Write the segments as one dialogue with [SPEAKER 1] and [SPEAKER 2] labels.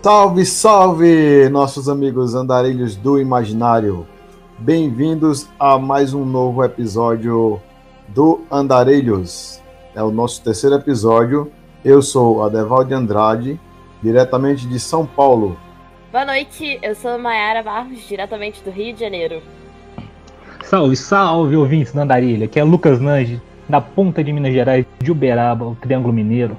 [SPEAKER 1] Salve, salve, nossos amigos andarilhos do imaginário. Bem-vindos a mais um novo episódio do Andarilhos. É o nosso terceiro episódio. Eu sou Adevaldo Andrade, diretamente de São Paulo.
[SPEAKER 2] Boa noite, eu sou Mayara Barros, diretamente do Rio de Janeiro.
[SPEAKER 3] Salve, salve, ouvintes da Andarilha. Aqui é Lucas Nange, da ponta de Minas Gerais, de Uberaba, o Triângulo Mineiro.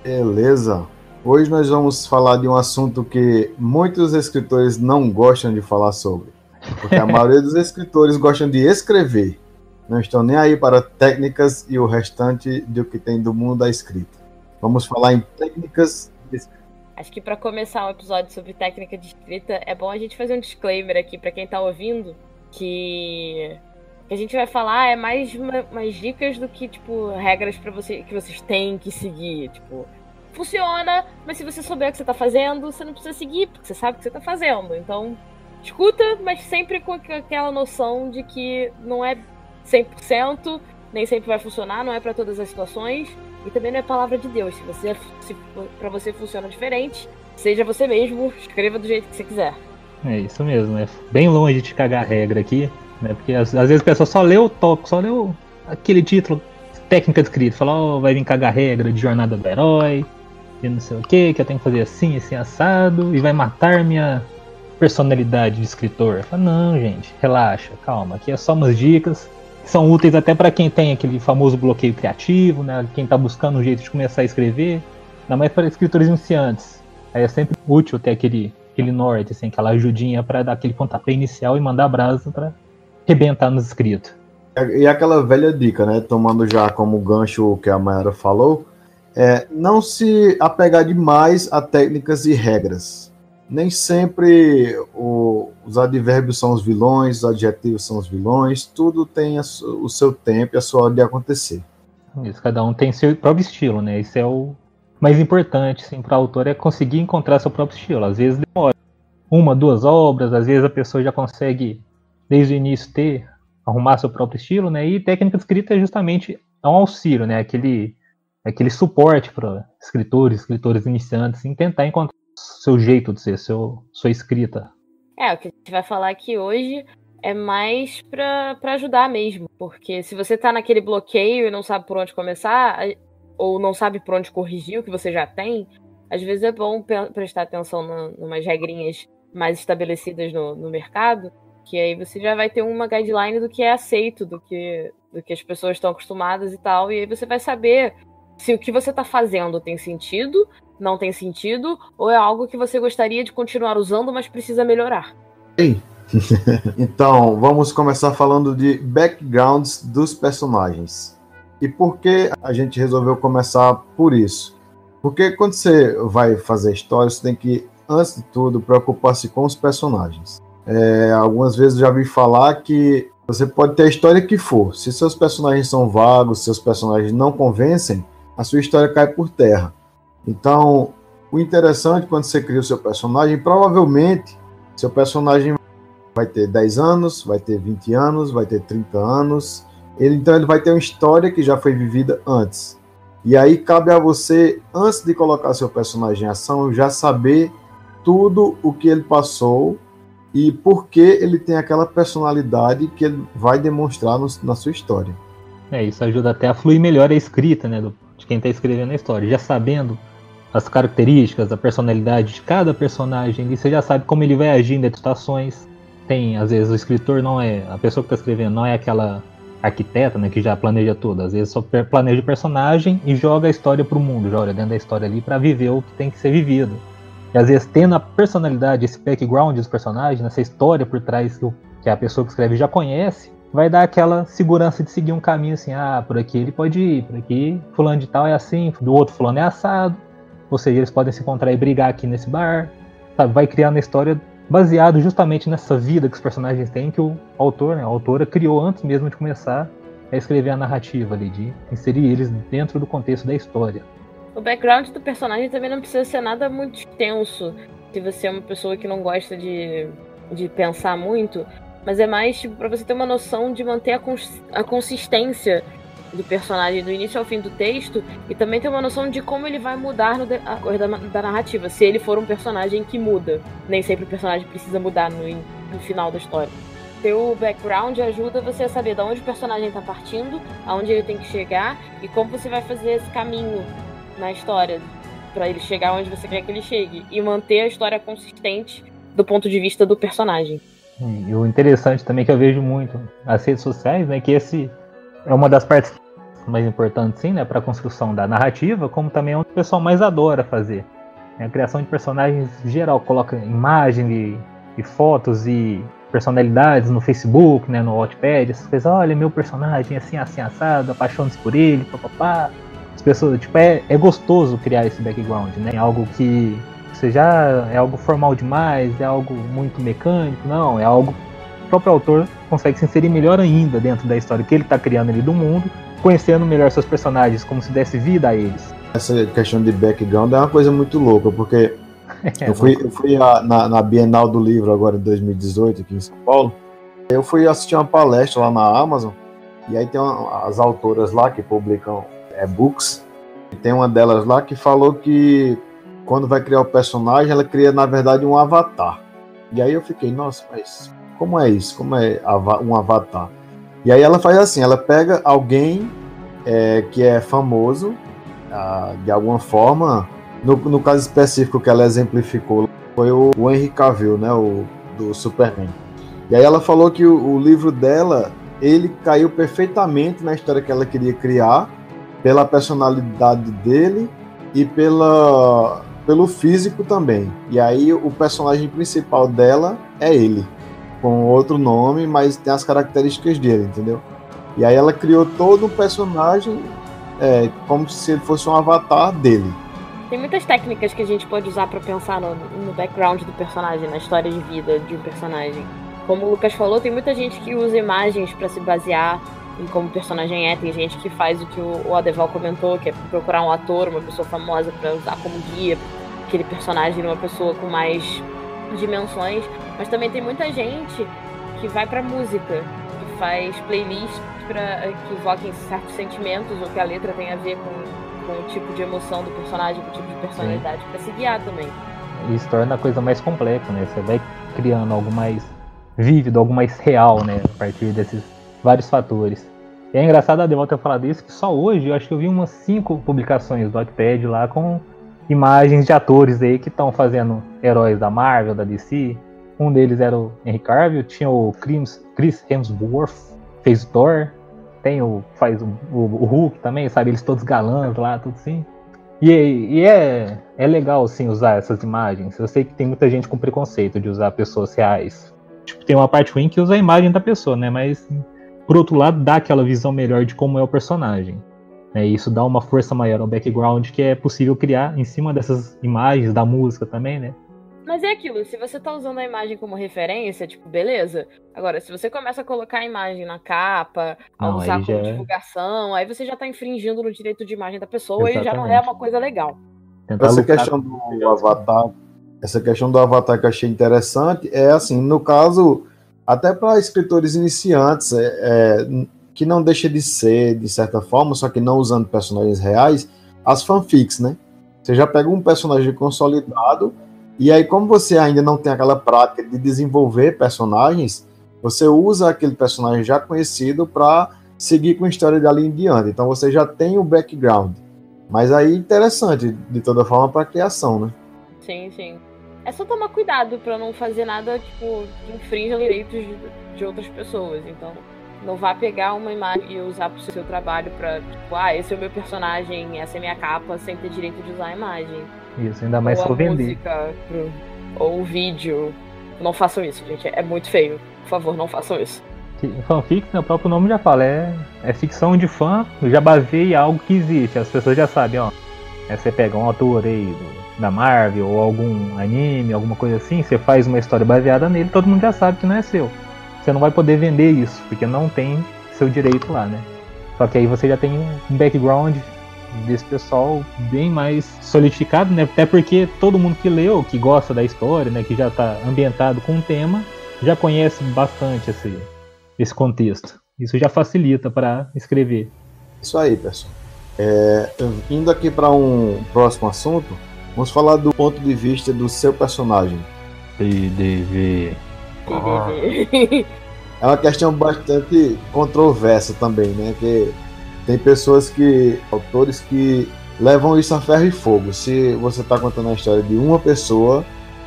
[SPEAKER 1] Beleza. Hoje nós vamos falar de um assunto que muitos escritores não gostam de falar sobre. Porque a maioria dos escritores gostam de escrever. Não estão nem aí para técnicas e o restante do que tem do mundo da escrita. Vamos falar em técnicas de escrita.
[SPEAKER 2] Acho que para começar um episódio sobre técnica de escrita, é bom a gente fazer um disclaimer aqui para quem tá ouvindo, que a gente vai falar é mais umas dicas do que, tipo, regras para você que vocês têm que seguir, tipo... Funciona, mas se você souber o que você tá fazendo, você não precisa seguir, porque você sabe o que você tá fazendo. Então, escuta, mas sempre com aquela noção de que não é 100%, nem sempre vai funcionar, não é pra todas as situações, e também não é palavra de Deus. Se pra você funciona diferente, seja você mesmo, escreva do jeito que você quiser.
[SPEAKER 3] É isso mesmo, é bem longe de cagar a regra aqui, né? Porque às vezes a pessoa só lê o toque, só lê aquele título, técnica de escrita, fala, ó, vai vir cagar a regra de jornada do herói, e não sei o que eu tenho que fazer assim, assim, assado, e vai matar minha personalidade de escritor. Fala, não, gente, relaxa, calma, aqui é só umas dicas que são úteis até para quem tem aquele famoso bloqueio criativo, né? Quem tá buscando um jeito de começar a escrever, ainda mais para escritores iniciantes. Aí é sempre útil ter aquele norte, assim, aquela ajudinha para dar aquele pontapé inicial e mandar a brasa para arrebentar nos escritos.
[SPEAKER 1] E aquela velha dica, né? Tomando já como gancho o que a Mayara falou, não se apegar demais a técnicas e regras. Nem sempre os advérbios são os vilões, os adjetivos são os vilões, tudo tem o seu tempo e a sua hora de acontecer.
[SPEAKER 3] Isso, cada um tem seu próprio estilo, né? Isso é o mais importante, assim, para o autor, é conseguir encontrar seu próprio estilo. Às vezes demora 1, 2 obras, às vezes a pessoa já consegue, desde o início, arrumar seu próprio estilo, né? E técnica de escrita é justamente um auxílio, né? Aquele suporte para escritores iniciantes, em tentar encontrar seu jeito de ser, sua escrita.
[SPEAKER 2] O que a gente vai falar aqui hoje é mais pra ajudar mesmo, porque se você tá naquele bloqueio e não sabe por onde começar, ou não sabe por onde corrigir o que você já tem, às vezes é bom prestar atenção em umas regrinhas mais estabelecidas no mercado, que aí você já vai ter uma guideline do que é aceito, do que as pessoas estão acostumadas e tal, e aí você vai saber se o que você está fazendo tem sentido, não tem sentido, ou é algo que você gostaria de continuar usando, mas precisa melhorar.
[SPEAKER 1] Ei. Então, vamos começar falando de backgrounds dos personagens. E por que a gente resolveu começar por isso? Porque quando você vai fazer história, você tem que, antes de tudo, preocupar-se com os personagens. Algumas vezes eu já vi falar que você pode ter a história que for. Se seus personagens são vagos, seus personagens não convencem, a sua história cai por terra. Então, o interessante quando você cria o seu personagem, provavelmente, seu personagem vai ter 10 anos, vai ter 20 anos, vai ter 30 anos. Então, ele vai ter uma história que já foi vivida antes. E aí, cabe a você, antes de colocar seu personagem em ação, já saber tudo o que ele passou e por que ele tem aquela personalidade que ele vai demonstrar na sua história.
[SPEAKER 3] Isso ajuda até a fluir melhor a escrita, né, de quem está escrevendo a história. Já sabendo as características, a personalidade de cada personagem, você já sabe como ele vai agir em situações. Às vezes o escritor a pessoa que está escrevendo não é aquela arquiteta, né, que já planeja tudo. Às vezes só planeja o personagem e joga a história para o mundo, joga dentro da história ali para viver o que tem que ser vivido. E às vezes tendo a personalidade, esse background dos personagens, essa história por trás que a pessoa que escreve já conhece, vai dar aquela segurança de seguir um caminho assim, por aqui ele pode ir, por aqui fulano de tal é assim, do outro fulano é assado, ou seja, eles podem se encontrar e brigar aqui nesse bar, sabe? Vai criando a história baseado justamente nessa vida que os personagens têm, que o autor, né, a autora criou antes mesmo de começar a escrever a narrativa ali, de inserir eles dentro do contexto da história.
[SPEAKER 2] O background do personagem também não precisa ser nada muito extenso, se você é uma pessoa que não gosta de pensar muito, mas é mais tipo, para você ter uma noção de manter a consistência do personagem do início ao fim do texto e também ter uma noção de como ele vai mudar a cor da narrativa, se ele for um personagem que muda. Nem sempre o personagem precisa mudar no final da história. Ter o background ajuda você a saber de onde o personagem está partindo, aonde ele tem que chegar e como você vai fazer esse caminho na história para ele chegar onde você quer que ele chegue e manter a história consistente do ponto de vista do personagem.
[SPEAKER 3] E o interessante também que eu vejo muito nas redes sociais, né, que esse é uma das partes mais importantes, sim, né, para a construção da narrativa, como também é onde o pessoal mais adora fazer. A criação de personagens em geral, coloca imagem e fotos e personalidades no Facebook, né, no Wattpad, essas coisas, olha, meu personagem assim, assim, assado, apaixone-se por ele, papapá. As pessoas, tipo, é gostoso criar esse background, né, é algo que você já é algo formal demais, é algo muito mecânico, não, é algo que o próprio autor consegue se inserir melhor ainda dentro da história que ele está criando ali do mundo, conhecendo melhor seus personagens, como se desse vida a eles. Essa
[SPEAKER 1] questão de background é uma coisa muito louca, porque eu fui na Bienal do Livro agora em 2018, aqui em São Paulo, eu fui assistir uma palestra lá na Amazon, e aí tem as autoras lá que publicam e-books, e tem uma delas lá que falou que quando vai criar o personagem, ela cria, na verdade, um avatar. E aí eu fiquei, nossa, mas como é isso? Como é um avatar? E aí ela faz assim, ela pega alguém que é famoso, de alguma forma, no caso específico que ela exemplificou, foi o Henry Cavill, né, do Superman. E aí ela falou que o livro dela, ele caiu perfeitamente na história que ela queria criar, pela personalidade dele e pelo físico também. E aí o personagem principal dela é ele, com outro nome, mas tem as características dele, entendeu? E aí ela criou todo um personagem como se ele fosse um avatar dele.
[SPEAKER 2] Tem muitas técnicas que a gente pode usar para pensar no background do personagem, na história de vida de um personagem. Como o Lucas falou, tem muita gente que usa imagens para se basear em como o personagem é. Tem gente que faz o que o Adeval comentou, que é procurar um ator, uma pessoa famosa para usar como guia aquele personagem, uma pessoa com mais dimensões. Mas também tem muita gente que vai para música, que faz playlists que evoquem certos sentimentos ou que a letra tem a ver com o tipo de emoção do personagem, com o tipo de personalidade, para se guiar também.
[SPEAKER 3] Isso torna a coisa mais complexa, né? Você vai criando algo mais vívido, algo mais real, né? A partir desses vários fatores. E é engraçado a Adeval ter falado isso, que só hoje eu acho que eu vi umas 5 publicações do Wattpad lá com imagens de atores aí que estão fazendo heróis da Marvel, da DC. Um deles era o Henry Cavill, tinha o Chris Hemsworth, fez o Thor, faz o Hulk também, sabe? Eles todos galãs lá, tudo assim. E é legal, assim, usar essas imagens. Eu sei que tem muita gente com preconceito de usar pessoas reais. Tipo, tem uma parte ruim que usa a imagem da pessoa, né? Mas, por outro lado, dá aquela visão melhor de como é o personagem. E isso dá uma força maior ao background que é possível criar em cima dessas imagens, da música também, né?
[SPEAKER 2] Mas é aquilo, se você tá usando a imagem como referência, tipo, beleza. Agora, se você começa a colocar a imagem na capa, a usar como divulgação, aí você já tá infringindo no direito de imagem da pessoa. Exatamente. E já não é uma coisa legal.
[SPEAKER 1] Essa questão do avatar que eu achei interessante é assim, no caso, até para escritores iniciantes, que não deixa de ser, de certa forma, só que não usando personagens reais, as fanfics, né? Você já pega um personagem consolidado, e aí, como você ainda não tem aquela prática de desenvolver personagens, você usa aquele personagem já conhecido para seguir com a história dali em diante. Então você já tem o background. Mas aí interessante, de toda forma, para a criação, né?
[SPEAKER 2] Sim, sim. É só tomar cuidado para não fazer nada tipo, que infrinja direitos de outras pessoas. Então, não vá pegar uma imagem e usar para o seu trabalho para, tipo, esse é o meu personagem, essa é a minha capa, sem ter direito de usar a imagem.
[SPEAKER 3] Isso, ainda mais só vender.
[SPEAKER 2] Música, ou o vídeo. Não façam isso, gente. É muito feio. Por favor, não façam isso.
[SPEAKER 3] Fanfic, né, o próprio nome já fala, é ficção de fã, já baseia algo que existe. As pessoas já sabem, ó. Você pega um ator aí da Marvel ou algum anime, alguma coisa assim, você faz uma história baseada nele, todo mundo já sabe que não é seu. Você não vai poder vender isso, porque não tem seu direito lá, né? Só que aí você já tem um background desse pessoal bem mais solidificado, né? Até porque todo mundo que leu, que gosta da história, né? Que já está ambientado com o tema, já conhece bastante esse contexto. Isso já facilita para escrever.
[SPEAKER 1] Isso aí, pessoal. Indo aqui para um próximo assunto, vamos falar do ponto de vista do seu personagem.
[SPEAKER 3] PDV.
[SPEAKER 1] É uma questão bastante controversa também, né? Que tem autores que levam isso a ferro e fogo. Se você está contando a história de uma pessoa,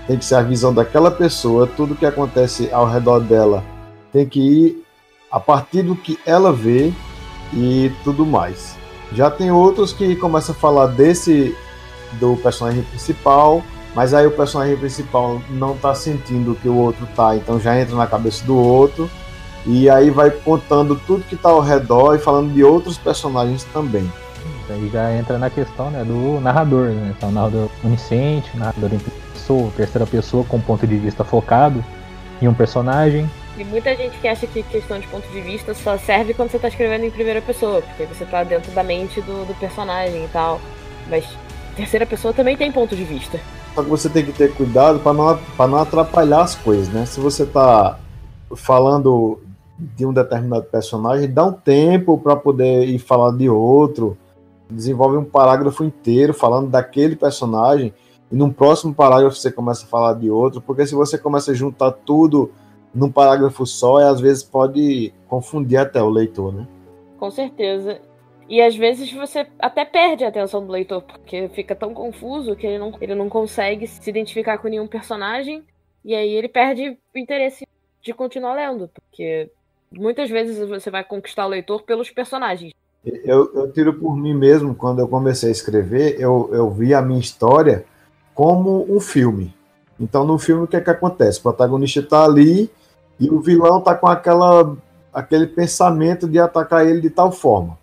[SPEAKER 1] tem que ser a visão daquela pessoa, tudo que acontece ao redor dela tem que ir a partir do que ela vê e tudo mais. Já tem outros que começam a falar do personagem principal, mas aí o personagem principal não está sentindo o que o outro tá, então já entra na cabeça do outro, e aí vai contando tudo que está ao redor e falando de outros personagens também.
[SPEAKER 3] Aí já entra na questão, né, do narrador, né? Então, narrador onisciente, narrador em pessoa, terceira pessoa com ponto de vista focado em um personagem.
[SPEAKER 2] E muita gente que acha que questão de ponto de vista só serve quando você tá escrevendo em primeira pessoa, porque você tá dentro da mente do personagem e tal. Mas terceira pessoa também tem ponto de vista.
[SPEAKER 1] Só que você tem que ter cuidado para não atrapalhar as coisas, né? Se você tá falando de um determinado personagem, dá um tempo para poder ir falar de outro, desenvolve um parágrafo inteiro falando daquele personagem, e num próximo parágrafo você começa a falar de outro, porque se você começa a juntar tudo num parágrafo só, às vezes pode confundir até o leitor, né?
[SPEAKER 2] Com certeza. E às vezes você até perde a atenção do leitor, porque fica tão confuso que ele não consegue se identificar com nenhum personagem, e aí ele perde o interesse de continuar lendo, porque muitas vezes você vai conquistar o leitor pelos personagens.
[SPEAKER 1] Eu tiro por mim mesmo, quando eu comecei a escrever, eu vi a minha história como um filme. Então no filme o que é que acontece? O protagonista está ali e o vilão está com aquele pensamento de atacar ele de tal forma.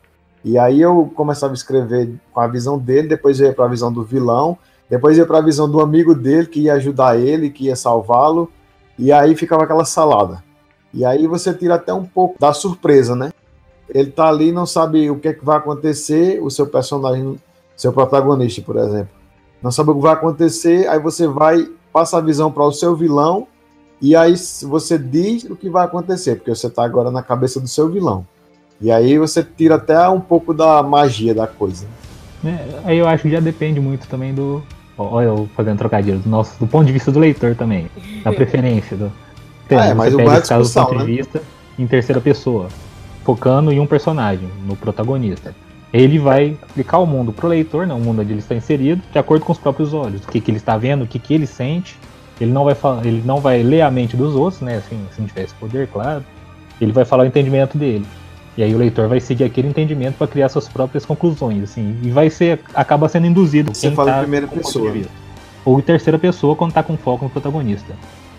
[SPEAKER 1] E aí eu começava a escrever com a visão dele, depois eu ia para a visão do vilão, depois ia para a visão do amigo dele que ia ajudar ele, que ia salvá-lo, e aí ficava aquela salada. E aí você tira até um pouco da surpresa, né? Ele tá ali, não sabe o que é que vai acontecer, o seu personagem, seu protagonista, por exemplo, não sabe o que vai acontecer, aí você passa a visão para o seu vilão, e aí você diz o que vai acontecer, porque você tá agora na cabeça do seu vilão. E aí você tira até um pouco da magia da coisa.
[SPEAKER 3] Aí eu acho que já depende muito também do... Olha eu fazendo trocadilho, do ponto de vista do leitor também, da preferência.
[SPEAKER 1] Mas o mais discussão,
[SPEAKER 3] ponto de vista em terceira pessoa, focando em um personagem, no protagonista. Ele vai explicar o mundo pro leitor, né, o mundo onde ele está inserido, de acordo com os próprios olhos, o que ele está vendo, o que ele sente. Ele não vai ler a mente dos outros, né, assim, se não tiver esse poder, claro. Ele vai falar o entendimento dele. E aí o leitor vai seguir aquele entendimento para criar suas próprias conclusões, assim, e acaba sendo induzido.
[SPEAKER 1] Você fala em primeira pessoa.
[SPEAKER 3] Ou em terceira pessoa quando tá com foco no protagonista.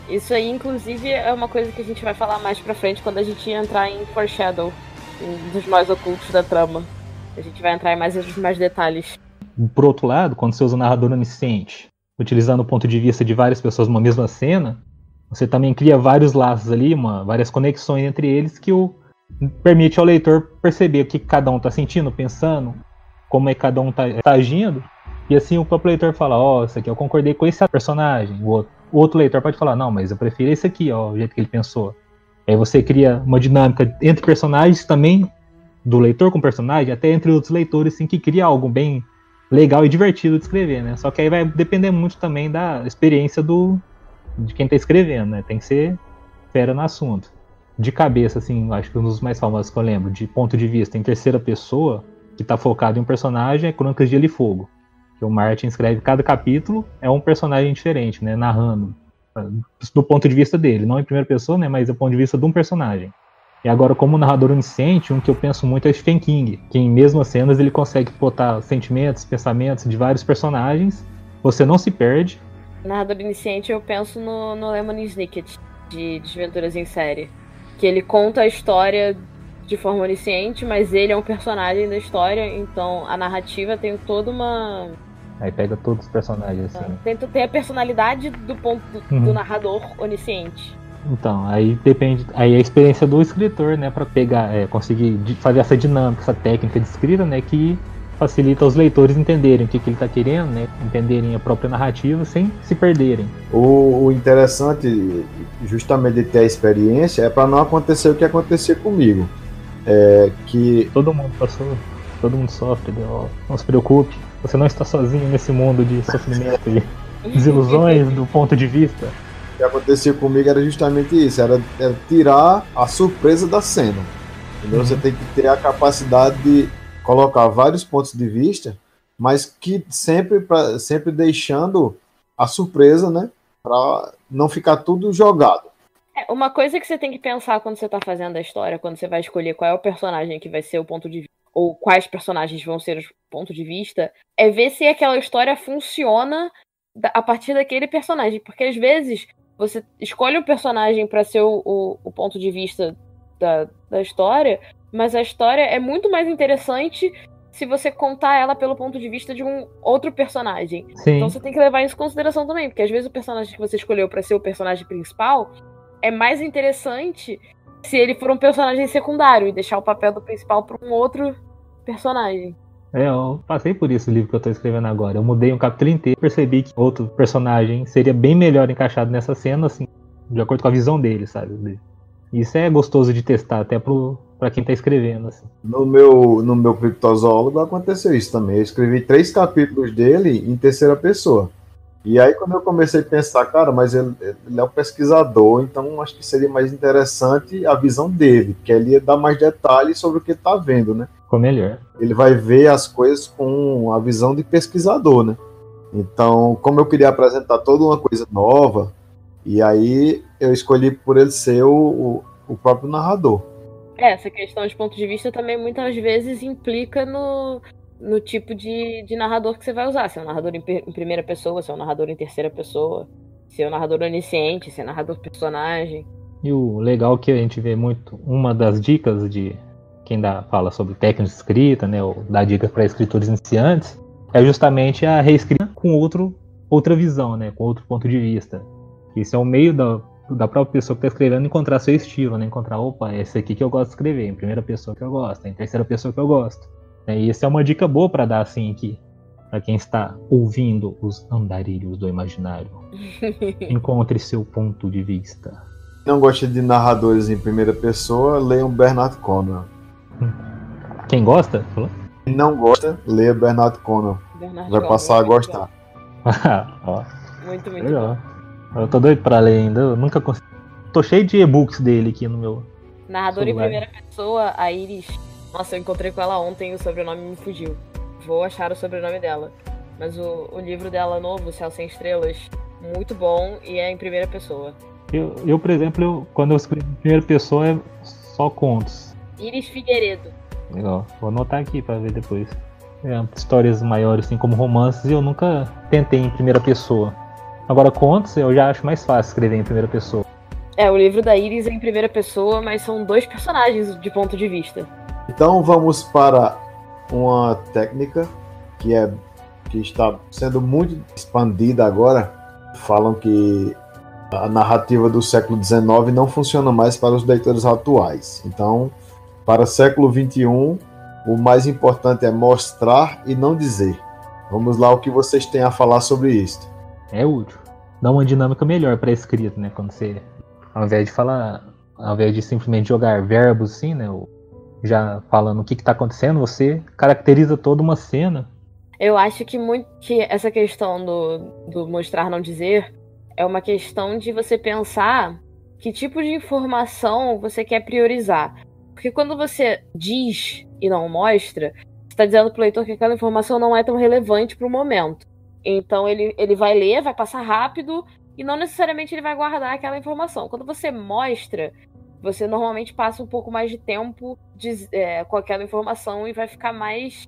[SPEAKER 2] Isso aí, inclusive, é uma coisa que a gente vai falar mais pra frente quando a gente entrar em Foreshadow, dos mais ocultos da trama. A gente vai entrar em mais detalhes.
[SPEAKER 3] Por outro lado, quando você usa o narrador onisciente, utilizando o ponto de vista de várias pessoas numa mesma cena, você também cria vários laços ali, várias conexões entre eles que permite ao leitor perceber o que cada um está sentindo, pensando, como é que cada um tá agindo, e assim o próprio leitor fala, isso aqui eu concordei com esse personagem, o outro leitor pode falar, não, mas eu prefiro esse aqui, o jeito que ele pensou. Aí você cria uma dinâmica entre personagens também, do leitor com personagem, até entre outros leitores, assim, que cria algo bem legal e divertido de escrever, né? Só que aí vai depender muito também da experiência de quem está escrevendo, né? Tem que ser fera no assunto. De cabeça, assim, acho que um dos mais famosos que eu lembro, de ponto de vista em terceira pessoa, que está focado em um personagem, é Crônicas de Gelo e Fogo. Que o Martin escreve cada capítulo, é um personagem diferente, né? Narrando do ponto de vista dele, não em primeira pessoa, né? Mas do ponto de vista de um personagem. E agora, como narrador onisciente, um que eu penso muito é o Stephen King, que em mesmas cenas ele consegue botar sentimentos, pensamentos de vários personagens, você não se perde.
[SPEAKER 2] Narrador onisciente, eu penso no Lemony Snicket, de Desventuras em Série. Que ele conta a história de forma onisciente, mas ele é um personagem da história, então a narrativa tem toda uma...
[SPEAKER 3] Aí pega todos os personagens, assim.
[SPEAKER 2] Tem a personalidade do ponto do narrador onisciente.
[SPEAKER 3] Então, aí depende, aí a experiência do escritor, né, para pegar, conseguir fazer essa dinâmica, essa técnica de escrita, né, que facilita os leitores entenderem o que ele está querendo, né, entenderem a própria narrativa sem se perderem.
[SPEAKER 1] O interessante, justamente de ter a experiência, é para não acontecer o que acontecia comigo, que
[SPEAKER 3] todo mundo passou. todo mundo sofre, né? Ó, não se preocupe, você não está sozinho nesse mundo de sofrimento e desilusões do ponto de vista.
[SPEAKER 1] O que acontecia comigo era justamente isso, era tirar a surpresa da cena. Entendeu? Você tem que ter a capacidade de colocar vários pontos de vista, mas que sempre deixando a surpresa, né? Para não ficar tudo jogado.
[SPEAKER 2] Uma coisa que você tem que pensar quando você tá fazendo a história, quando você vai escolher qual é o personagem que vai ser o ponto de vista, ou quais personagens vão ser os pontos de vista, é ver se aquela história funciona a partir daquele personagem. Porque às vezes você escolhe um personagem para ser o ponto de vista da história, mas a história é muito mais interessante se você contar ela pelo ponto de vista de um outro personagem.
[SPEAKER 3] Sim.
[SPEAKER 2] Então você tem que levar isso em consideração também, porque às vezes o personagem que você escolheu para ser o personagem principal é mais interessante se ele for um personagem secundário e deixar o papel do principal para um outro personagem.
[SPEAKER 3] Eu passei por isso no livro que eu tô escrevendo agora. Eu mudei um capítulo inteiro e percebi que outro personagem seria bem melhor encaixado nessa cena, assim, de acordo com a visão dele, sabe? Isso é gostoso de testar, até pra quem tá escrevendo, assim.
[SPEAKER 1] No meu criptozoólogo aconteceu isso também. Eu escrevi 3 capítulos dele em terceira pessoa. E aí quando eu comecei a pensar, cara, mas ele é um pesquisador, então acho que seria mais interessante a visão dele, porque ele ia dar mais detalhes sobre o que ele tá vendo, né?
[SPEAKER 3] Ficou melhor.
[SPEAKER 1] Ele vai ver as coisas com a visão de pesquisador, né? Então, como eu queria apresentar toda uma coisa nova, e aí eu escolhi por ele ser o próprio narrador.
[SPEAKER 2] Essa questão de ponto de vista também muitas vezes implica no tipo de narrador que você vai usar. Se é um narrador em primeira pessoa, se é um narrador em terceira pessoa, se é um narrador onisciente, se é um narrador personagem.
[SPEAKER 3] E o legal é que a gente vê muito, uma das dicas de quem fala sobre técnica de escrita, né, ou dá dicas para escritores iniciantes, é justamente a reescrita com outra visão, né, com outro ponto de vista. Isso é o meio da própria pessoa que está escrevendo encontrar seu estilo, né, encontrar, opa, esse aqui que eu gosto de escrever, em primeira pessoa que eu gosto, em terceira pessoa que eu gosto. E essa é uma dica boa para dar, assim, aqui, para quem está ouvindo os andarilhos do imaginário. Encontre seu ponto de vista.
[SPEAKER 1] Não gosta de narradores em primeira pessoa, leiam Bernard Cornwell.
[SPEAKER 3] Quem gosta?
[SPEAKER 1] Quem não gosta, leia Bernard Cornwell. Vai passar a gostar.
[SPEAKER 3] Ó,
[SPEAKER 2] muito
[SPEAKER 3] legal.
[SPEAKER 2] Bom.
[SPEAKER 3] Eu tô doido pra ler ainda, eu nunca consegui. Tô cheio de e-books dele aqui no meu
[SPEAKER 2] narrador
[SPEAKER 3] celular.
[SPEAKER 2] Em primeira pessoa, a Iris. Nossa, eu encontrei com ela ontem e o sobrenome me fugiu. Vou achar o sobrenome dela. Mas o livro dela novo, Céu Sem Estrelas, muito bom e é em primeira pessoa.
[SPEAKER 3] Eu por exemplo, quando eu escrevo em primeira pessoa é só contos.
[SPEAKER 2] Iris Figueiredo.
[SPEAKER 3] Legal, vou anotar aqui pra ver depois. Histórias maiores, assim como romances, eu nunca tentei em primeira pessoa. Agora, contos eu já acho mais fácil escrever em primeira pessoa.
[SPEAKER 2] O livro da Iris é em primeira pessoa, mas são 2 personagens de ponto de vista.
[SPEAKER 1] Então vamos para uma técnica que está sendo muito expandida agora. Falam que a narrativa do século XIX não funciona mais para os leitores atuais. Então, para o século XXI, o mais importante é mostrar e não dizer. Vamos lá, o que vocês têm a falar sobre isso.
[SPEAKER 3] É útil. Dá uma dinâmica melhor para a escrita, né? Quando você, ao invés de simplesmente jogar verbos assim, né? Já falando o que está acontecendo, você caracteriza toda uma cena.
[SPEAKER 2] Eu acho que essa questão do mostrar não dizer é uma questão de você pensar que tipo de informação você quer priorizar. Porque quando você diz e não mostra, você está dizendo para o leitor que aquela informação não é tão relevante para o momento. Então ele vai ler, vai passar rápido e não necessariamente ele vai guardar aquela informação. Quando você mostra, você normalmente passa um pouco mais de tempo com aquela informação e vai ficar mais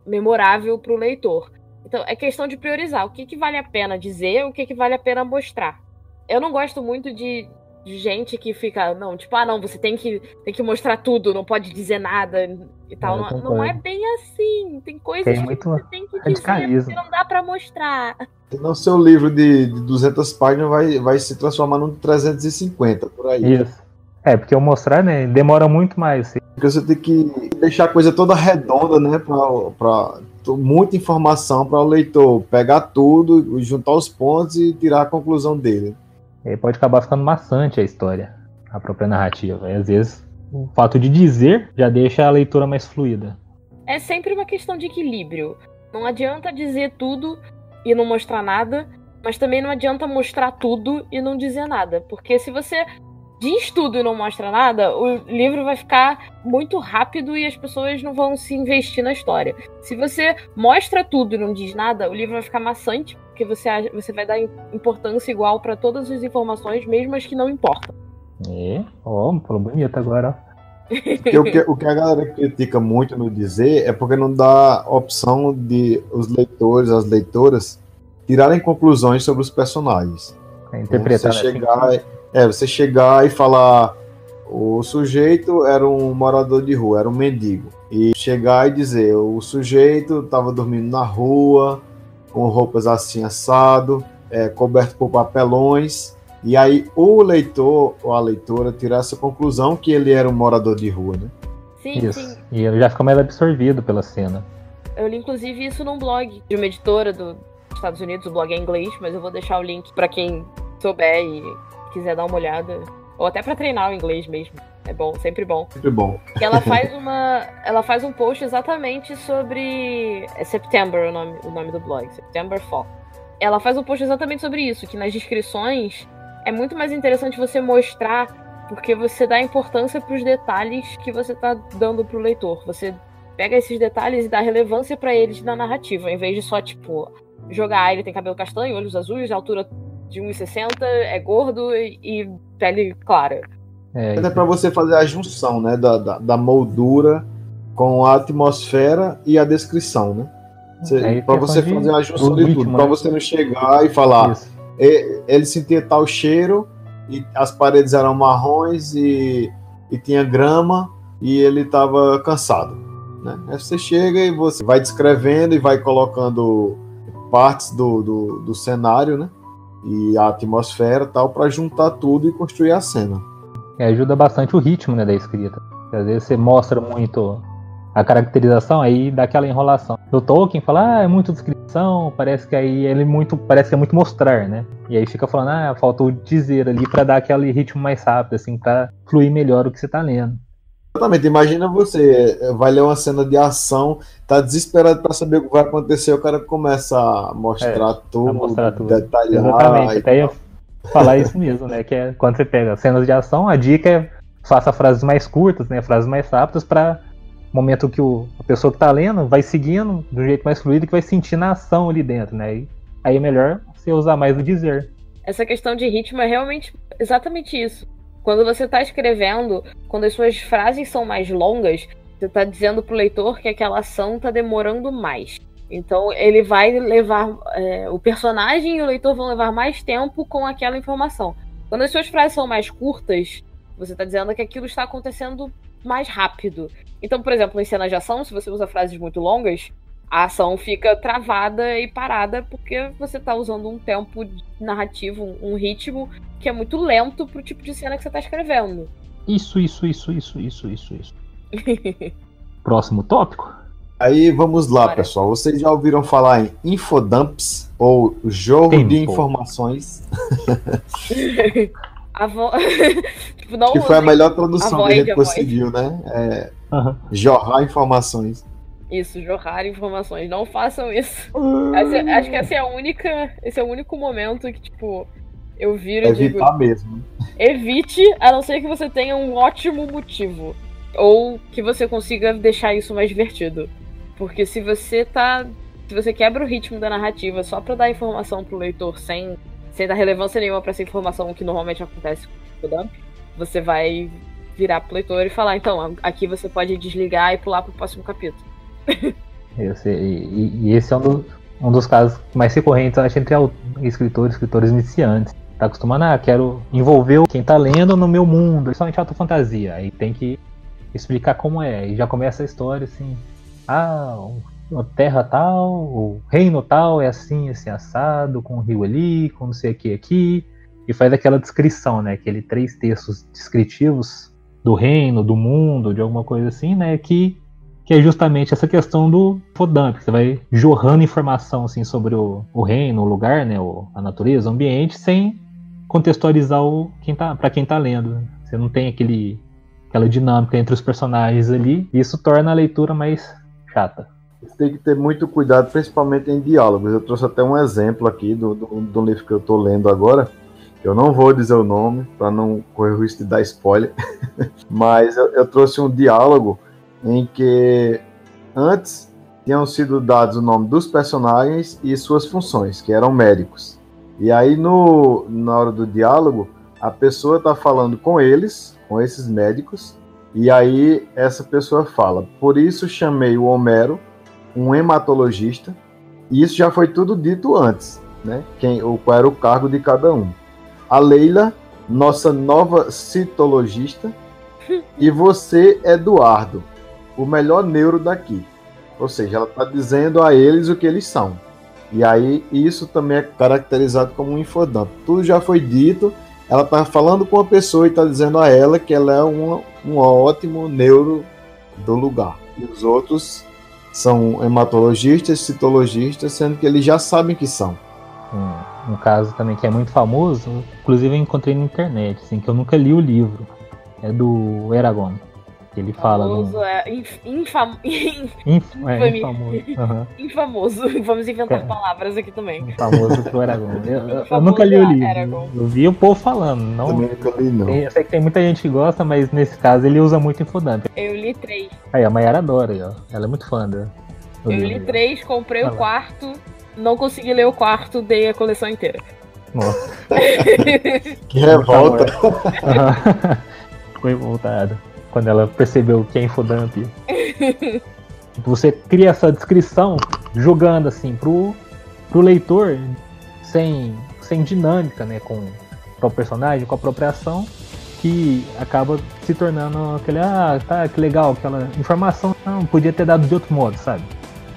[SPEAKER 2] memorável para o leitor. Então é questão de priorizar o que vale a pena dizer, o que vale a pena mostrar. Eu não gosto muito de gente que fica, não, você tem que mostrar tudo, não pode dizer nada e tal. Não é bem assim. Tem coisas que você tem que dizer, porque não dá pra mostrar.
[SPEAKER 1] Senão seu livro de 200 páginas vai se transformar num 350, por aí.
[SPEAKER 3] Isso. Porque eu mostrar, né, demora muito mais.
[SPEAKER 1] Porque você tem que deixar a coisa toda redonda, né, pra muita informação para o leitor pegar tudo, juntar os pontos e tirar a conclusão dele.
[SPEAKER 3] Aí pode acabar ficando maçante a história, a própria narrativa. E às vezes o fato de dizer já deixa a leitura mais fluida.
[SPEAKER 2] é sempre uma questão de equilíbrio. Não adianta dizer tudo e não mostrar nada, mas também não adianta mostrar tudo e não dizer nada. Porque se você diz tudo e não mostra nada, o livro vai ficar muito rápido e as pessoas não vão se investir na história. Se você mostra tudo e não diz nada, o livro vai ficar maçante, porque você vai dar importância igual para todas as informações, mesmo as que não importam.
[SPEAKER 3] Falou bonito agora.
[SPEAKER 1] Porque o que a galera critica muito no dizer é porque não dá opção de os leitores, as leitoras, tirarem conclusões sobre os personagens.
[SPEAKER 3] Interpretar,
[SPEAKER 1] você chegar e falar o sujeito era um morador de rua, era um mendigo. E chegar e dizer, o sujeito estava dormindo na rua, com roupas assim assado, coberto por papelões. E aí o leitor ou a leitora tirar essa conclusão que ele era um morador de rua, né?
[SPEAKER 2] Sim,
[SPEAKER 3] isso.
[SPEAKER 2] Sim.
[SPEAKER 3] E ele já fica mais absorvido pela cena.
[SPEAKER 2] Eu li inclusive isso num blog de uma editora dos Estados Unidos, o blog é em inglês, mas eu vou deixar o link para quem souber e quiser dar uma olhada. Ou até pra treinar o inglês mesmo. É bom, sempre bom.
[SPEAKER 1] Sempre bom.
[SPEAKER 2] Que ela faz um post exatamente sobre... É September o nome do blog. September Fall. Ela faz um post exatamente sobre isso. Que nas descrições é muito mais interessante você mostrar, porque você dá importância pros detalhes que você tá dando pro leitor. Você pega esses detalhes e dá relevância pra eles na narrativa. Em vez de só, tipo, jogar ele tem cabelo castanho, olhos azuis, altura de 1,60, é gordo e pele clara.
[SPEAKER 1] É pra você fazer a junção, né, da moldura com a atmosfera e a descrição, né? Pra você fazer a junção de tudo, pra você não chegar e falar ele sentia tal cheiro e as paredes eram marrons e tinha grama e ele estava cansado, né? Aí você chega e você vai descrevendo e vai colocando partes do cenário, né? E a atmosfera tal, para juntar tudo e construir a cena.
[SPEAKER 3] Ajuda bastante o ritmo, né, da escrita. Às vezes você mostra muito a caracterização, aí dá aquela enrolação. O Tolkien fala, é muito descrição, parece que é muito mostrar, né? E aí fica falando, faltou dizer ali para dar aquele ritmo mais rápido, assim, para fluir melhor o que você tá lendo.
[SPEAKER 1] Exatamente, imagina você vai ler uma cena de ação, tá desesperado para saber o que vai acontecer, o cara começa a mostrar tudo, detalhar.
[SPEAKER 3] Exatamente, até ia falar isso mesmo, né? Que é quando você pega cenas de ação, a dica é faça frases mais curtas, né? Frases mais rápidas para o momento que a pessoa que tá lendo vai seguindo de um jeito mais fluido, que vai sentindo a ação ali dentro, né? E aí é melhor você usar mais o dizer.
[SPEAKER 2] Essa questão de ritmo é realmente exatamente isso. Quando você está escrevendo, quando as suas frases são mais longas, você está dizendo pro leitor que aquela ação está demorando mais. Então ele vai levar... o personagem e o leitor vão levar mais tempo com aquela informação. Quando as suas frases são mais curtas, você está dizendo que aquilo está acontecendo mais rápido. Então, por exemplo, em cenas de ação, se você usa frases muito longas, a ação fica travada e parada porque você está usando um tempo narrativo, um ritmo que é muito lento pro tipo de cena que você está escrevendo.
[SPEAKER 3] Isso. Próximo tópico?
[SPEAKER 1] Aí vamos lá, pessoal. Vocês já ouviram falar em infodumps ou jogo de informações?
[SPEAKER 2] Tipo, não
[SPEAKER 1] que foi a melhor tradução que a gente conseguiu, né? Jorrar informações.
[SPEAKER 2] Isso, jorrar informações. Não façam isso. Acho que esse é o único momento que, tipo, eu viro e digo...
[SPEAKER 1] Evitar mesmo.
[SPEAKER 2] Evite, a não ser que você tenha um ótimo motivo. Ou que você consiga deixar isso mais divertido. Porque se você quebra o ritmo da narrativa só pra dar informação pro leitor sem dar relevância nenhuma pra essa informação, o que normalmente acontece com o dump, você vai virar pro leitor e falar, então, aqui você pode desligar e pular pro próximo capítulo.
[SPEAKER 3] Esse é um dos casos mais recorrentes, acho, entre escritores iniciantes. Tá acostumado, quero envolver quem tá lendo no meu mundo, principalmente alta fantasia. Aí tem que explicar como é. E já começa a história assim, a terra tal, o reino tal é assim assado, com o rio ali, com não sei o que aqui. E faz aquela descrição, né? Aquele 3 textos descritivos do reino, do mundo, de alguma coisa assim, né? Que é justamente essa questão do infodump, que você vai jorrando informação assim, sobre o reino, o lugar, né? A natureza, o ambiente, sem contextualizar para quem tá lendo. Você não tem aquela dinâmica entre os personagens ali, e isso torna a leitura mais chata.
[SPEAKER 1] Tem que ter muito cuidado, principalmente em diálogos. Eu trouxe até um exemplo aqui do livro que eu estou lendo agora. Eu não vou dizer o nome, para não correr o risco de dar spoiler. Mas eu trouxe um diálogo em que antes tinham sido dados o nome dos personagens e suas funções, que eram médicos. E aí, na hora do diálogo, a pessoa está falando com eles, com esses médicos, e aí essa pessoa fala: por isso chamei o Homero um hematologista, e isso já foi tudo dito antes, né? Qual era o cargo de cada um. A Leila, nossa nova citologista, e você, Eduardo, o melhor neuro daqui. Ou seja, ela está dizendo a eles o que eles são. E aí, isso também é caracterizado como um infodump. Tudo já foi dito, ela está falando com a pessoa e está dizendo a ela que ela é um ótimo neuro do lugar. E os outros são hematologistas, citologistas, sendo que eles já sabem que são.
[SPEAKER 3] Um caso também que é muito famoso, inclusive eu encontrei na internet, assim, que eu nunca li o livro, é do Eragon. Ele fala
[SPEAKER 2] famoso, infamoso.
[SPEAKER 3] Uhum.
[SPEAKER 2] Infamoso. Vamos inventar palavras aqui também.
[SPEAKER 3] Infamoso que o Eragon. Eu nunca li o livro.
[SPEAKER 2] Eragon.
[SPEAKER 3] Eu vi o povo falando. Não,
[SPEAKER 1] também nunca li, não.
[SPEAKER 3] Eu sei que tem muita gente que gosta, mas nesse caso ele usa muito infodump.
[SPEAKER 2] Eu li 3.
[SPEAKER 3] Aí a Mayara adora, ó. Ela é muito fã do
[SPEAKER 2] Eu li 3, comprei o quarto, não consegui ler o quarto, dei a coleção inteira.
[SPEAKER 3] Nossa.
[SPEAKER 1] Que revolta.
[SPEAKER 3] Ficou revoltada quando ela percebeu que é infodump. Você cria essa descrição jogando assim pro leitor sem dinâmica, né, com o personagem, com a própria ação, que acaba se tornando aquele, tá, que legal, aquela informação não podia ter dado de outro modo, sabe?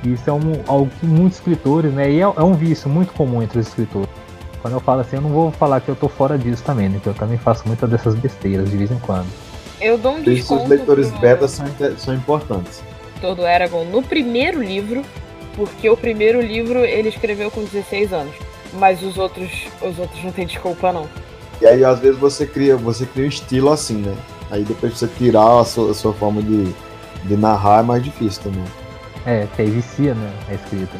[SPEAKER 3] E isso é algo que muitos escritores, né, e é um vício muito comum entre os escritores. Quando eu falo assim, eu não vou falar que eu tô fora disso também, né, que eu também faço muitas dessas besteiras de vez em quando.
[SPEAKER 2] Eu dou um desconto.
[SPEAKER 1] Os leitores beta são importantes.
[SPEAKER 2] Todo Eragon no primeiro livro, porque o primeiro livro ele escreveu com 16 anos, mas os outros não tem desculpa não.
[SPEAKER 1] E aí às vezes você cria um estilo assim, né? Aí depois você tirar a sua forma de narrar é mais difícil também.
[SPEAKER 3] Que aí vicia, né, a escrita.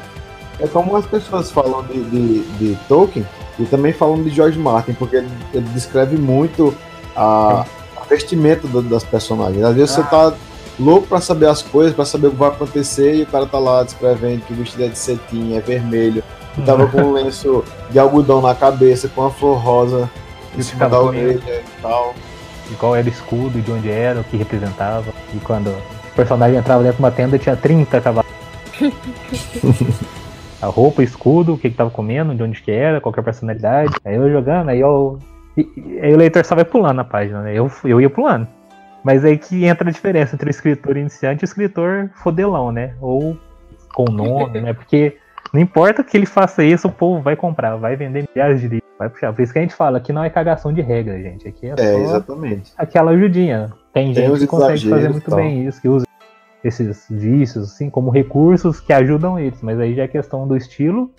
[SPEAKER 1] É como as pessoas falam de Tolkien e também falam de George Martin, porque ele descreve muito a vestimenta das personagens. Às vezes você tá louco pra saber as coisas, pra saber o que vai acontecer, e o cara tá lá descrevendo que o vestido é de cetim, é vermelho, e tava com um lenço de algodão na cabeça, com uma flor rosa em cima da orelha e tal.
[SPEAKER 3] E qual era o escudo, de onde era, o que representava. E quando o personagem entrava dentro de uma tenda, tinha 30 cavalos. A roupa, o escudo, o que tava comendo, de onde que era, qualquer personalidade. Aí eu jogando, aí o leitor só vai pulando na página, né? Eu ia pulando. Mas aí que entra a diferença entre o escritor iniciante e o escritor fodelão, né? Ou com nome, né? Porque não importa que ele faça isso, o povo vai comprar, vai vender milhares de livros, vai puxar. Por isso que a gente fala que não é cagação de regra, gente. Aqui é só
[SPEAKER 1] exatamente.
[SPEAKER 3] Aquela ajudinha. Tem gente que consegue fazer muito
[SPEAKER 1] tal.
[SPEAKER 3] bem isso, que usa esses vícios, assim, como recursos que ajudam eles. Mas aí já é questão do estilo,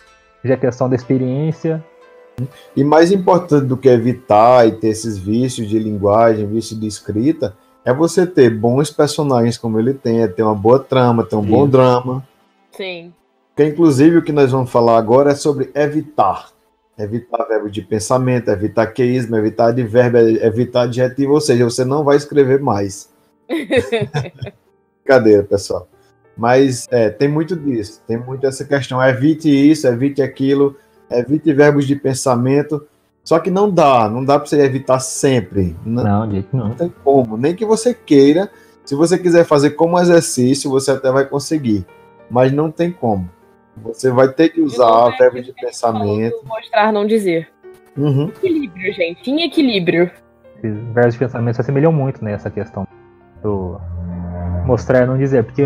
[SPEAKER 3] já é questão da experiência.
[SPEAKER 1] E mais importante do que evitar e ter esses vícios de linguagem, vício de escrita, é você ter bons personagens como ele tem, é ter uma boa trama, ter um bom drama.
[SPEAKER 2] Sim.
[SPEAKER 1] Porque, inclusive, o que nós vamos falar agora é sobre evitar. Evitar verbo de pensamento, evitar queísmo, evitar advérbio, evitar adjetivo, ou seja, você não vai escrever mais. Brincadeira, pessoal. Mas tem muito disso, tem muito essa questão. Evite isso, evite aquilo, evite verbos de pensamento. Só que não dá para você evitar sempre.
[SPEAKER 3] Não, de jeito não.
[SPEAKER 1] Não tem como, nem que você queira. Se você quiser fazer como exercício, você até vai conseguir. Mas não tem como. Você vai ter que usar verbos de pensamento.
[SPEAKER 2] Mostrar, não dizer.
[SPEAKER 1] Uhum.
[SPEAKER 2] Equilíbrio, gente. Em equilíbrio.
[SPEAKER 3] Esses verbos de pensamento se assemelham muito nessa questão do mostrar, não dizer. Porque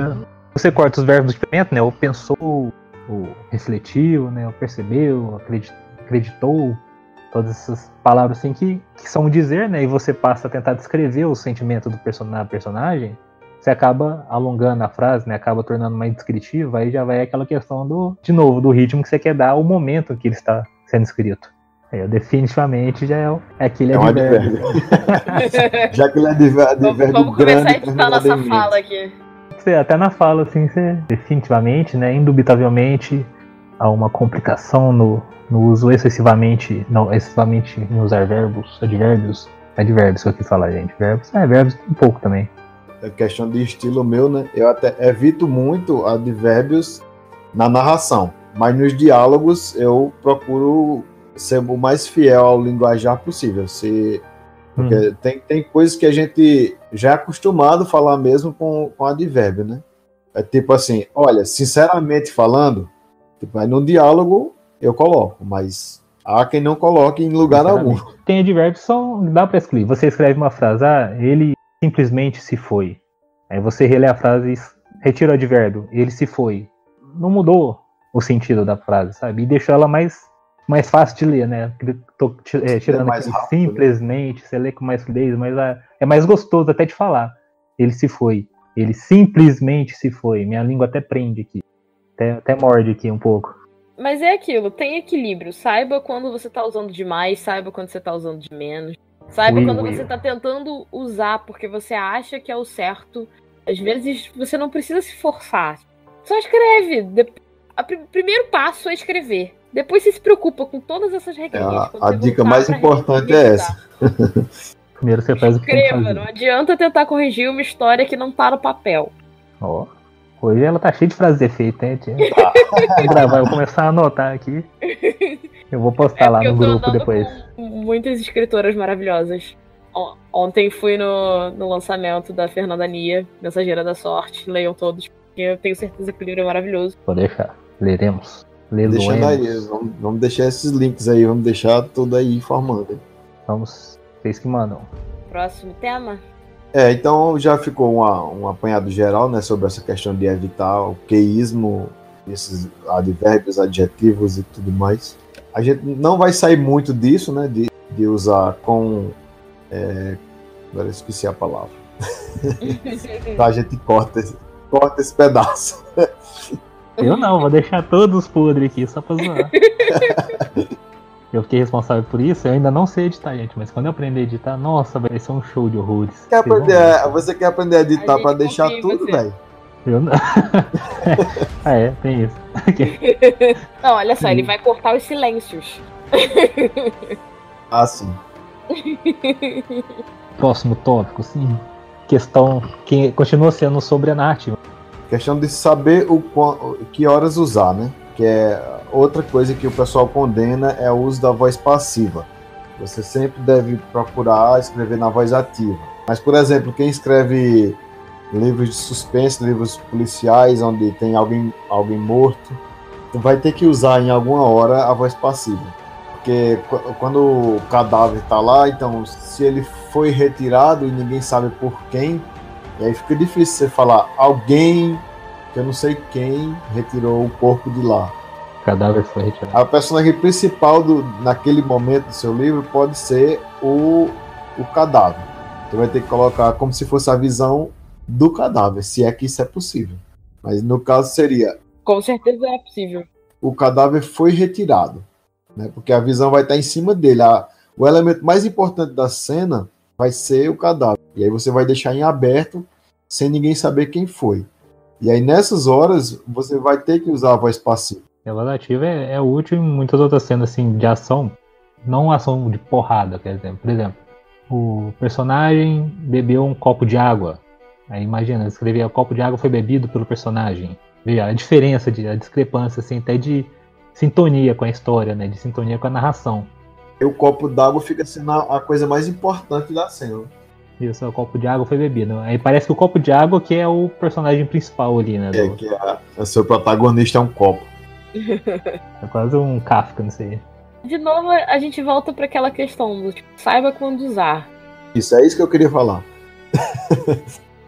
[SPEAKER 3] você corta os verbos de pensamento, né? O pensou, o refletiu, né? O percebeu, acreditou. Todas essas palavras assim que são dizer, né? E você passa a tentar descrever o sentimento do personagem, você acaba alongando a frase, né? Acaba tornando mais descritiva, aí já vai aquela questão do ritmo que você quer dar ao momento que ele está sendo escrito. Aí definitivamente já é aquele advérbio.
[SPEAKER 1] Já que ele é advérbio
[SPEAKER 2] vamos
[SPEAKER 1] grande.
[SPEAKER 2] Vamos começar a editar nossa fala aqui.
[SPEAKER 3] você, até na fala, assim, você definitivamente, né, indubitavelmente, há uma complicação no uso excessivamente em usar advérbios que eu quis falar, gente. Verbos um pouco também.
[SPEAKER 1] É questão de estilo meu, né? Eu até evito muito advérbios na narração, mas nos diálogos eu procuro ser o mais fiel ao linguajar possível. Porque tem coisas que a gente já é acostumado a falar mesmo com advérbio, né? É tipo assim, olha, sinceramente falando, tipo, aí no diálogo eu coloco, mas há quem não coloque em lugar algum.
[SPEAKER 3] Tem advérbios que dá pra escrever. Você escreve uma frase, ele simplesmente se foi. Aí você relê a frase e retira o advérbio, ele se foi. Não mudou o sentido da frase, sabe? E deixou ela mais fácil de ler, né? Tô tirando
[SPEAKER 1] mais
[SPEAKER 3] aqui
[SPEAKER 1] rápido,
[SPEAKER 3] simplesmente, você lê com mais fluidez, mas é mais gostoso até de falar. Ele se foi. Ele simplesmente se foi. Minha língua até prende aqui. Até morde aqui um pouco.
[SPEAKER 2] Mas é aquilo, tem equilíbrio. Saiba quando você tá usando demais, saiba quando você tá usando de menos. Saiba quando você tá tentando usar porque você acha que é o certo. Às vezes você não precisa se forçar. Só escreve. Primeiro passo é escrever. Depois você se preocupa com todas essas regrinhas.
[SPEAKER 1] A dica mais importante é essa.
[SPEAKER 3] Primeiro você faz o que tem que fazer.
[SPEAKER 2] Escreva, não adianta tentar corrigir uma história que não tá no papel.
[SPEAKER 3] Ó, hoje ela tá cheia de frases de efeito, hein, tia? Vou gravar, eu vou começar a anotar aqui. Eu vou postar lá no grupo depois.
[SPEAKER 2] Muitas escritoras maravilhosas. Ontem fui no lançamento da Fernanda Nia, Mensageira da Sorte. Leiam todos, porque eu tenho certeza que o livro é maravilhoso.
[SPEAKER 3] Vou deixar. Leremos.
[SPEAKER 1] Deixando aí, vamos deixar esses links aí, vamos deixar tudo aí informando.
[SPEAKER 3] Vamos, vocês que mandam.
[SPEAKER 2] Próximo tema?
[SPEAKER 1] Então já ficou um apanhado geral, né, sobre essa questão de evitar o queísmo, esses advérbios, adjetivos e tudo mais. A gente não vai sair muito disso, né, de usar com... agora eu esqueci a palavra. Então a gente corta esse pedaço.
[SPEAKER 3] Eu não, vou deixar todos podres aqui, só pra zoar. Eu fiquei responsável por isso, eu ainda não sei editar, gente, mas quando eu aprender a editar, nossa, vai ser um show de horrores.
[SPEAKER 1] Você quer aprender a editar pra deixar tudo, velho?
[SPEAKER 3] Eu não. Tem isso.
[SPEAKER 2] Não, olha só, ele vai cortar os silêncios.
[SPEAKER 1] Sim.
[SPEAKER 3] Próximo tópico, sim. Questão que continua sendo sobre a narrativa.
[SPEAKER 1] Questão de saber que horas usar, né? Que é outra coisa que o pessoal condena, é o uso da voz passiva. Você sempre deve procurar escrever na voz ativa. Mas, por exemplo, quem escreve livros de suspense, livros policiais, onde tem alguém morto, vai ter que usar em alguma hora a voz passiva. Porque quando o cadáver está lá, então, se ele foi retirado e ninguém sabe por quem, e aí fica difícil você falar alguém, que eu não sei quem, retirou o corpo de lá.
[SPEAKER 3] O cadáver foi retirado.
[SPEAKER 1] A personagem principal naquele momento do seu livro pode ser o cadáver. Você vai ter que colocar como se fosse a visão do cadáver, se é que isso é possível. Mas no caso seria...
[SPEAKER 2] Com certeza é possível.
[SPEAKER 1] O cadáver foi retirado, né? Porque a visão vai estar em cima dele. O elemento mais importante da cena vai ser o cadáver. E aí você vai deixar em aberto, sem ninguém saber quem foi. E aí nessas horas, você vai ter que usar a voz passiva.
[SPEAKER 3] A voz ativa é útil em muitas outras cenas assim, de ação. Não ação de porrada, por exemplo. O personagem bebeu um copo de água. Aí imagina, escrever o copo de água foi bebido pelo personagem. Veja a diferença, a discrepância, assim, até de sintonia com a história, né? De sintonia com a narração.
[SPEAKER 1] E o copo d'água fica sendo a coisa mais importante da cena.
[SPEAKER 3] Isso, o copo de água foi bebido. Aí parece que o copo de água que é o personagem principal ali, né?
[SPEAKER 1] Que o seu protagonista é um copo.
[SPEAKER 3] É quase um Kafka, não sei.
[SPEAKER 2] De novo, a gente volta para aquela questão do tipo, saiba quando usar.
[SPEAKER 1] Isso, é isso que eu queria falar.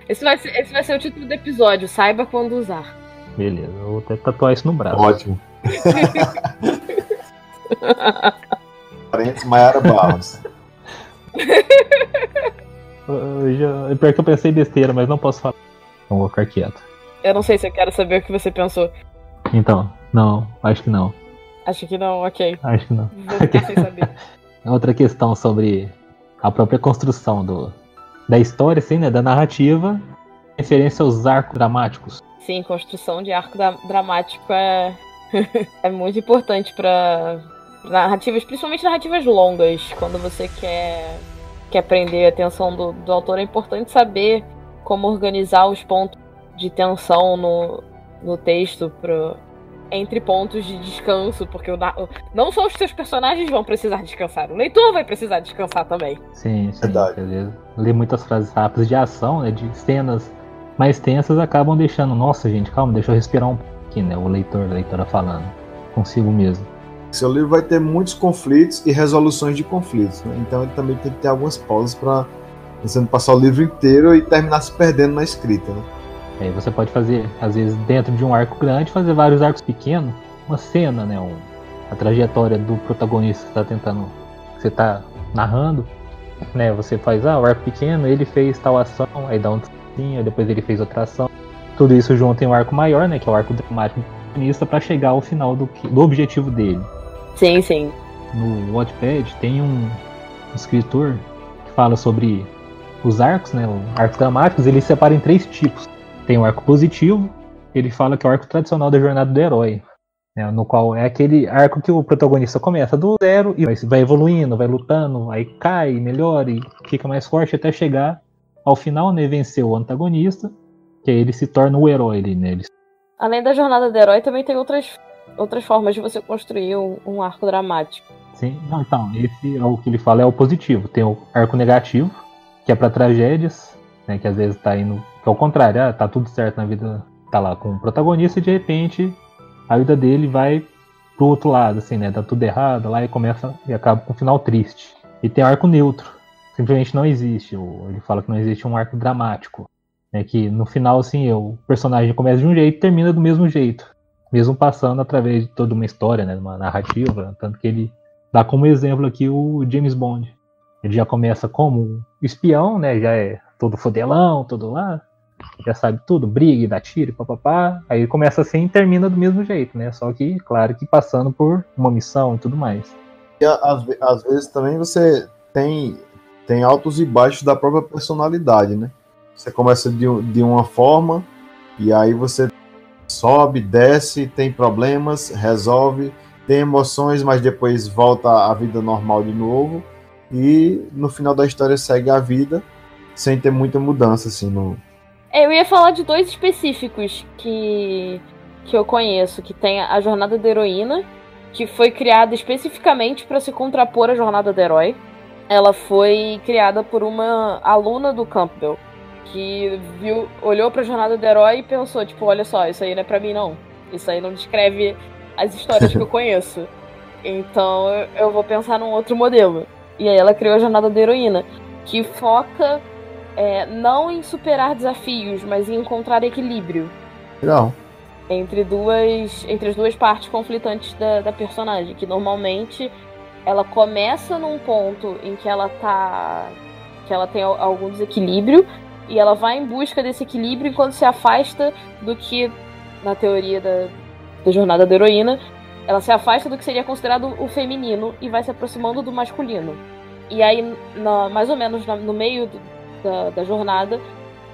[SPEAKER 2] Esse vai ser o título do episódio, saiba quando usar.
[SPEAKER 3] Beleza, eu vou até tatuar isso no braço.
[SPEAKER 1] Ótimo. Parentes Maiara Barros.
[SPEAKER 3] Pior que eu pensei besteira, mas não posso falar. Então vou ficar quieto.
[SPEAKER 2] Eu não sei se eu quero saber o que você pensou.
[SPEAKER 3] Então, não, acho que não.
[SPEAKER 2] Acho que não, ok.
[SPEAKER 3] Acho que não.
[SPEAKER 2] Vou ficar sem saber.
[SPEAKER 3] Outra questão sobre a própria construção da história, assim, né, da narrativa. A referência aos arcos dramáticos.
[SPEAKER 2] Sim, construção de arco dramático é muito importante para narrativas, principalmente narrativas longas. Quando você quer prender a atenção do autor, é importante saber como organizar os pontos de tensão no texto entre pontos de descanso, porque não só os seus personagens vão precisar descansar, o leitor vai precisar descansar também.
[SPEAKER 3] Sim. Às vezes, ler muitas frases rápidas de ação, né, de cenas mais tensas, acabam deixando, nossa gente, calma, deixa eu respirar um pouquinho, né, a leitora falando consigo mesmo.
[SPEAKER 1] Seu livro vai ter muitos conflitos e resoluções de conflitos, né? Então ele também tem que ter algumas pausas para você não passar o livro inteiro e terminar se perdendo na escrita, né?
[SPEAKER 3] Aí você pode fazer, às vezes, dentro de um arco grande, fazer vários arcos pequenos, uma cena, né, a trajetória do protagonista que você está narrando, né, você faz, o arco pequeno, ele fez tal ação, aí dá um trechinho, depois ele fez outra ação, tudo isso junto em um arco maior, né, que é o arco dramático do protagonista, para chegar ao final do objetivo dele.
[SPEAKER 2] Sim.
[SPEAKER 3] No Wattpad tem um escritor que fala sobre os arcos, né, os arcos dramáticos, ele separa em 3 tipos. Tem o arco positivo, ele fala que é o arco tradicional da jornada do herói, né, no qual é aquele arco que o protagonista começa do zero e vai evoluindo, vai lutando, aí cai, melhora e fica mais forte até chegar ao final, né, vencer o antagonista, que aí ele se torna o herói ali, né.
[SPEAKER 2] Além da jornada do herói, também tem outras formas de você construir um arco dramático.
[SPEAKER 3] Sim, não, então, esse é o que ele fala, é o positivo. Tem o arco negativo, que é para tragédias, né, que às vezes tá indo, que é o contrário, tá tudo certo na vida, tá lá com o protagonista e de repente a vida dele vai pro outro lado, assim, né, tá tudo errado lá e acaba com um final triste. E tem o arco neutro, simplesmente não existe, ele fala que não existe um arco dramático, né, que no final, assim, o personagem começa de um jeito e termina do mesmo jeito, mesmo passando através de toda uma história, né, uma narrativa, tanto que ele dá como exemplo aqui o James Bond. Ele já começa como espião, né, já é todo fodelão, todo lá, já sabe tudo, briga, dá tiro, papapá. Aí ele começa assim e termina do mesmo jeito, né, só que, claro, que passando por uma missão e tudo mais.
[SPEAKER 1] E às vezes também você tem altos e baixos da própria personalidade, né? Você começa de uma forma e aí você sobe, desce, tem problemas, resolve, tem emoções, mas depois volta à vida normal de novo e no final da história segue a vida sem ter muita mudança, assim,
[SPEAKER 2] Eu ia falar de 2 específicos que eu conheço, que tem a Jornada da Heroína, que foi criada especificamente para se contrapor à Jornada do Herói. Ela foi criada por uma aluna do Campbell, que olhou pra Jornada do Herói e pensou, tipo, olha só, isso aí não é pra mim não. Isso aí não descreve as histórias que eu conheço. Então eu vou pensar num outro modelo. E aí ela criou a Jornada da Heroína, que foca não em superar desafios, mas em encontrar equilíbrio.
[SPEAKER 1] Legal.
[SPEAKER 2] Entre as duas partes conflitantes da personagem, que normalmente ela começa num ponto em que ela tem algum desequilíbrio, e ela vai em busca desse equilíbrio enquanto se afasta do que, na teoria da Jornada da Heroína, ela se afasta do que seria considerado o feminino e vai se aproximando do masculino. E aí, mais ou menos no meio da jornada,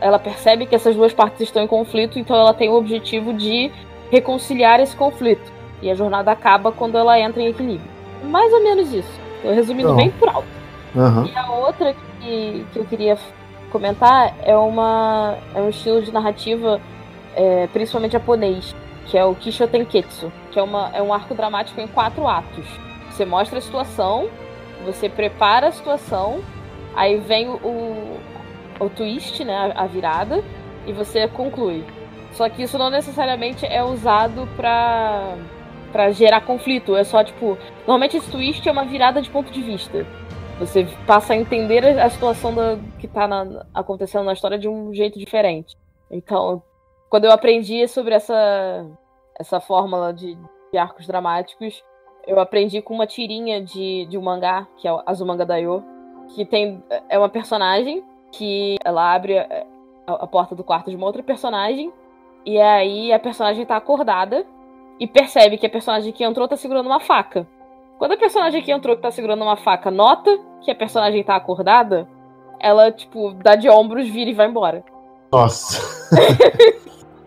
[SPEAKER 2] ela percebe que essas duas partes estão em conflito, então ela tem o objetivo de reconciliar esse conflito. E a jornada acaba quando ela entra em equilíbrio. Mais ou menos isso. Tô resumindo bem por alto.
[SPEAKER 1] Uhum.
[SPEAKER 2] E a outra que eu queria comentar é um estilo de narrativa principalmente japonês, que é o Kisho Tenketsu, que é um arco dramático em 4 atos. Você mostra a situação, você prepara a situação, aí vem o twist, né, a virada, e você conclui. Só que isso não necessariamente é usado pra gerar conflito, é só tipo... Normalmente esse twist é uma virada de ponto de vista. Você passa a entender a situação que tá acontecendo na história de um jeito diferente. Então, quando eu aprendi sobre essa fórmula de arcos dramáticos, eu aprendi com uma tirinha de um mangá, que é o Azumanga Daioh, que é uma personagem que ela abre a porta do quarto de uma outra personagem, e aí a personagem tá acordada e percebe que a personagem que entrou tá segurando uma faca. Quando a personagem que entrou que tá segurando uma faca nota que a personagem tá acordada, ela, tipo, dá de ombros, vira e vai embora.
[SPEAKER 1] Nossa.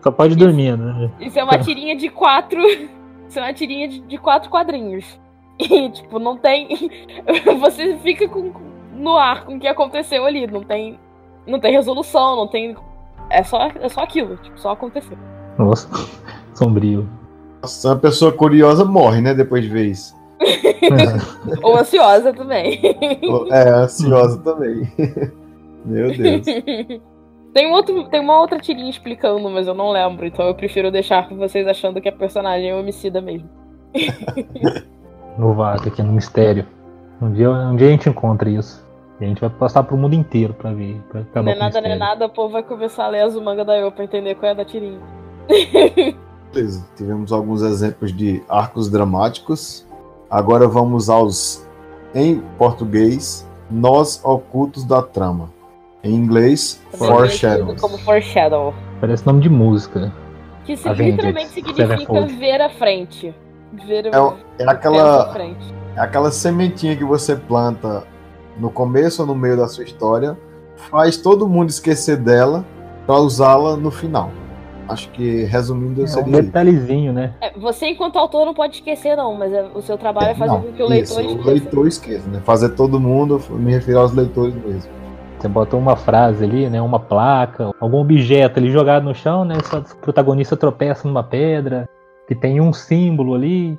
[SPEAKER 3] Só pode dormir, né?
[SPEAKER 2] Isso é uma tirinha de 4. Isso é uma tirinha de 4 quadrinhos. E, tipo, não tem. Você fica no ar com o que aconteceu ali. Não tem resolução, não tem. É só aquilo, tipo, só aconteceu.
[SPEAKER 3] Nossa, sombrio.
[SPEAKER 1] Nossa, uma pessoa curiosa morre, né? Depois de ver isso.
[SPEAKER 2] Ou ansiosa também.
[SPEAKER 1] Ansiosa também. Meu Deus.
[SPEAKER 2] Tem uma outra tirinha explicando, mas eu não lembro, então eu prefiro deixar com vocês achando que a personagem é homicida mesmo.
[SPEAKER 3] Novato aqui no mistério. Um dia a gente encontra isso. E a gente vai passar pro mundo inteiro pra ver. Pra acabar
[SPEAKER 2] Não é
[SPEAKER 3] com o
[SPEAKER 2] nada,
[SPEAKER 3] mistério.
[SPEAKER 2] o povo vai começar a ler as manga da Eu pra entender qual é a da tirinha.
[SPEAKER 1] Beleza. Tivemos alguns exemplos de arcos dramáticos. Agora vamos aos, em português, nós ocultos da trama. Em inglês, foreshadows.
[SPEAKER 2] Como foreshadow.
[SPEAKER 3] Parece nome de música.
[SPEAKER 2] Que
[SPEAKER 3] Avengers,
[SPEAKER 2] literalmente significa
[SPEAKER 3] Sevenfold.
[SPEAKER 2] ver à frente. Ver
[SPEAKER 1] É aquela sementinha que você planta no começo ou no meio da sua história, faz todo mundo esquecer dela para usá-la no final. Acho que, resumindo,
[SPEAKER 3] É um
[SPEAKER 1] seria isso.
[SPEAKER 3] detalhezinho, né?
[SPEAKER 2] Você, enquanto autor, não pode esquecer, não, mas o seu trabalho é fazer com que o leitor
[SPEAKER 1] isso,
[SPEAKER 2] esqueça.
[SPEAKER 1] o leitor esqueça, né? Fazer todo mundo, me refiro aos leitores mesmo.
[SPEAKER 3] Você bota uma frase ali, né? Uma placa, algum objeto ali jogado no chão, né? Só o protagonista tropeça numa pedra, que tem um símbolo ali.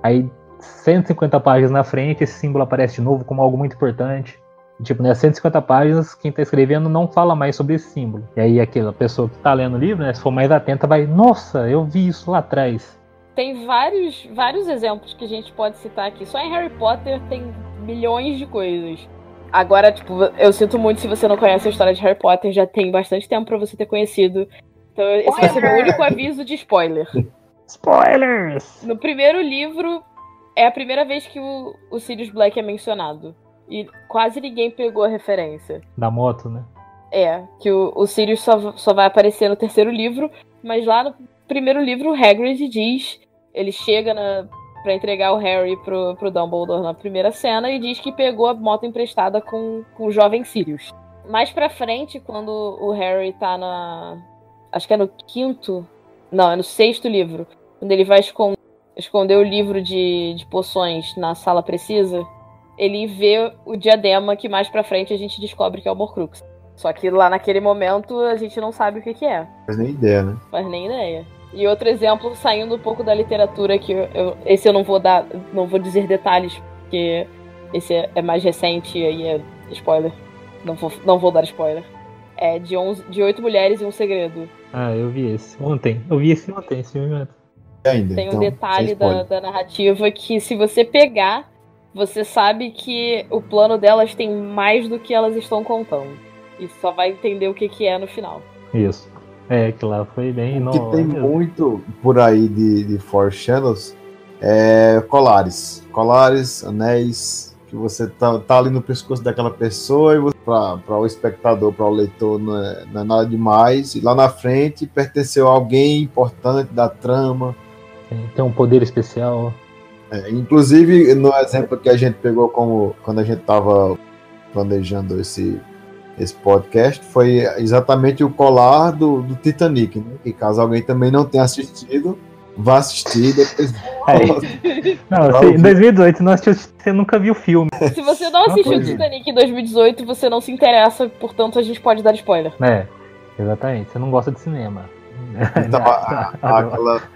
[SPEAKER 3] Aí, 150 páginas na frente, esse símbolo aparece de novo como algo muito importante. Tipo, né, 150 páginas, quem tá escrevendo não fala mais sobre esse símbolo. E aí aquela pessoa que tá lendo o livro, né, se for mais atenta, vai, nossa, eu vi isso lá atrás.
[SPEAKER 2] Tem vários exemplos que a gente pode citar aqui. Só em Harry Potter tem milhões de coisas. Agora, tipo, eu sinto muito se você não conhece a história de Harry Potter, já tem bastante tempo pra você ter conhecido. Então esse vai ser o meu único aviso de spoiler.
[SPEAKER 3] Spoilers!
[SPEAKER 2] No primeiro livro, é a primeira vez que o Sirius Black é mencionado. E quase ninguém pegou a referência.
[SPEAKER 3] Da moto, né?
[SPEAKER 2] É, que o Sirius só vai aparecer no terceiro livro, mas lá no primeiro livro o Hagrid diz, ele chega pra entregar o Harry pro Dumbledore na primeira cena e diz que pegou a moto emprestada com o jovem Sirius. Mais pra frente, quando o Harry tá acho que é no quinto... Não, é no sexto livro. Quando ele vai esconder o livro de poções na sala precisa, ele vê o diadema que mais pra frente a gente descobre que é o Horcrux. Só que lá naquele momento a gente não sabe o que é.
[SPEAKER 1] Faz nem ideia, né?
[SPEAKER 2] Faz nem ideia. E outro exemplo, saindo um pouco da literatura, que esse eu não vou dizer detalhes, porque esse é mais recente e aí é spoiler. Não vou dar spoiler. É de 8 Mulheres e um Segredo.
[SPEAKER 3] Ah, eu vi esse ontem. Eu vi esse ontem, esse filme.
[SPEAKER 1] Ainda,
[SPEAKER 2] Tem um
[SPEAKER 1] então,
[SPEAKER 2] detalhe
[SPEAKER 1] sem spoiler.
[SPEAKER 2] da narrativa que se você pegar, você sabe que o plano delas tem mais do que elas estão contando. E só vai entender o que é no final.
[SPEAKER 3] Isso. É, que lá foi bem...
[SPEAKER 1] O que tem muito por aí de foreshadows é colares. Colares, anéis, que você tá ali no pescoço daquela pessoa e para o espectador, para o leitor, não é nada demais. E lá na frente pertenceu a alguém importante da trama.
[SPEAKER 3] Tem um poder especial.
[SPEAKER 1] Inclusive, no exemplo que a gente pegou quando a gente estava planejando esse podcast, foi exatamente o colar do Titanic, né? E caso alguém também não tenha assistido, vá assistir depois.
[SPEAKER 3] Não, em 2018 você nunca viu o filme.
[SPEAKER 2] Se você não assistiu o Titanic em 2018, você não se interessa, portanto a gente pode dar spoiler.
[SPEAKER 3] É, exatamente. Você não gosta de cinema.
[SPEAKER 1] Então,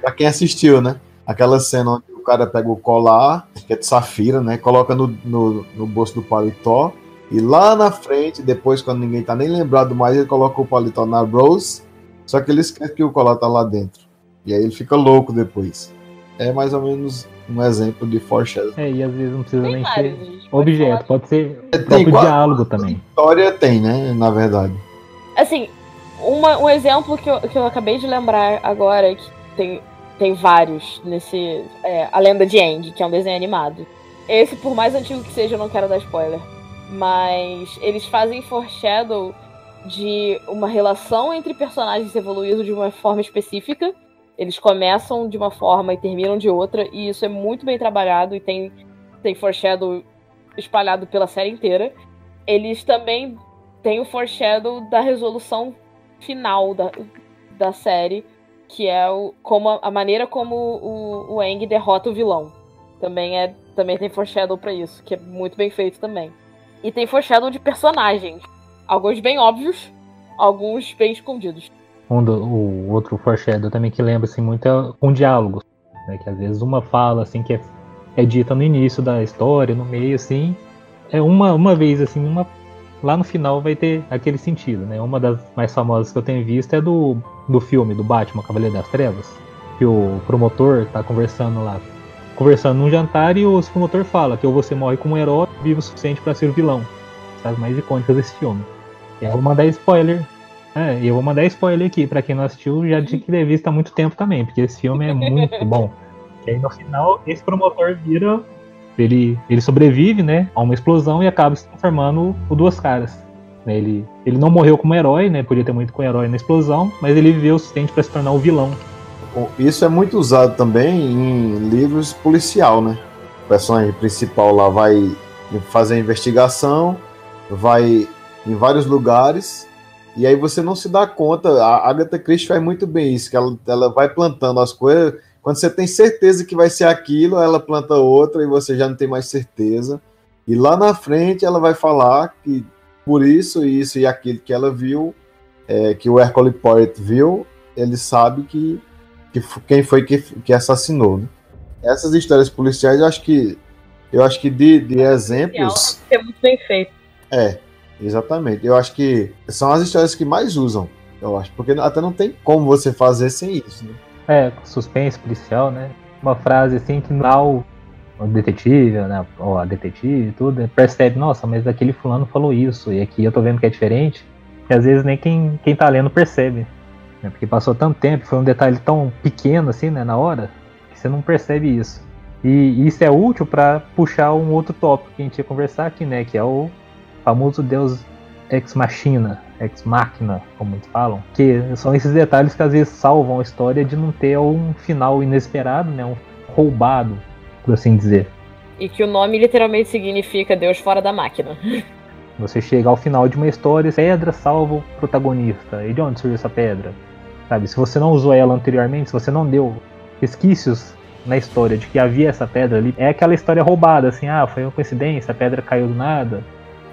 [SPEAKER 1] pra quem assistiu, né? Aquela cena onde o cara pega o colar, que é de safira, né? Coloca no bolso do paletó. E lá na frente, depois, quando ninguém tá nem lembrado mais, ele coloca o paletó na Rose. Só que ele esquece que o colar tá lá dentro. E aí ele fica louco depois. É mais ou menos um exemplo de foreshadow.
[SPEAKER 3] E às vezes não precisa
[SPEAKER 2] Tem
[SPEAKER 3] nem
[SPEAKER 2] vários,
[SPEAKER 3] ser
[SPEAKER 2] a gente
[SPEAKER 3] objeto, pode ser o
[SPEAKER 1] Tem
[SPEAKER 3] próprio
[SPEAKER 1] quase-
[SPEAKER 3] diálogo também.
[SPEAKER 1] História tem, né? Na verdade.
[SPEAKER 2] Assim, um exemplo que eu acabei de lembrar agora, que tem vários nesse... A Lenda de Aang, que é um desenho animado. Esse, por mais antigo que seja, eu não quero dar spoiler. Mas eles fazem foreshadow de uma relação entre personagens evoluídos de uma forma específica. Eles começam de uma forma e terminam de outra, e isso é muito bem trabalhado e tem foreshadow espalhado pela série inteira. Eles também têm o foreshadow da resolução final da série, que é a maneira como o Aang derrota o vilão. Também tem foreshadow pra isso, que é muito bem feito também. E tem foreshadow de personagens. Alguns bem óbvios, alguns bem escondidos.
[SPEAKER 3] O outro foreshadow também que lembra assim, muito com diálogos, né? Que às vezes uma fala assim, que é dita no início da história, no meio, assim. É uma vez, assim, lá no final vai ter aquele sentido, né? Uma das mais famosas que eu tenho visto é do filme, do Batman, Cavaleiro das Trevas. Que o promotor tá conversando num jantar e o promotor fala que ou você morre como um herói, vivo o suficiente para ser o vilão. As mais icônicas desse filme. E eu vou mandar spoiler. E eu vou mandar spoiler aqui, pra quem não assistiu, já tinha que ter visto há muito tempo também, porque esse filme é muito bom. E aí no final, esse promotor vira... Ele sobrevive, né, a uma explosão e acaba se transformando o Duas Caras. Ele não morreu como herói, né, podia ter morrido como herói na explosão, mas ele viveu o suficiente para se tornar o vilão.
[SPEAKER 1] Isso é muito usado também em livros policial, né? O personagem principal lá vai fazer a investigação, vai em vários lugares, e aí você não se dá conta. A Agatha Christie faz muito bem isso, que ela vai plantando as coisas. Quando você tem certeza que vai ser aquilo, ela planta outra e você já não tem mais certeza. E lá na frente ela vai falar que por isso e aquilo que ela viu, que o Hercule Poirot viu, ele sabe que quem foi que assassinou. Né? Essas histórias policiais, eu acho que de exemplos...
[SPEAKER 2] É muito bem feito.
[SPEAKER 1] Exatamente. Eu acho que são as histórias que mais usam, eu acho. Porque até não tem como você fazer sem isso, né?
[SPEAKER 3] Suspense policial, né? Uma frase assim que o detetive, né? Ou a detetive e tudo, percebe, nossa, mas aquele fulano falou isso, e aqui eu tô vendo que é diferente, que às vezes nem quem tá lendo percebe, né? Porque passou tanto tempo, foi um detalhe tão pequeno assim, né, na hora, que você não percebe isso. E isso é útil para puxar um outro tópico que a gente ia conversar aqui, né? Que é o famoso Deus Ex Machina, Ex Machina, como muitos falam, que são esses detalhes que às vezes salvam a história de não ter um final inesperado, né, um roubado, por assim dizer.
[SPEAKER 2] E que o nome literalmente significa Deus fora da máquina.
[SPEAKER 3] Você chega ao final de uma história, pedra salva o protagonista. E de onde surgiu essa pedra? Sabe, se você não usou ela anteriormente, se você não deu resquícios na história de que havia essa pedra ali, é aquela história roubada, assim, foi uma coincidência, a pedra caiu do nada.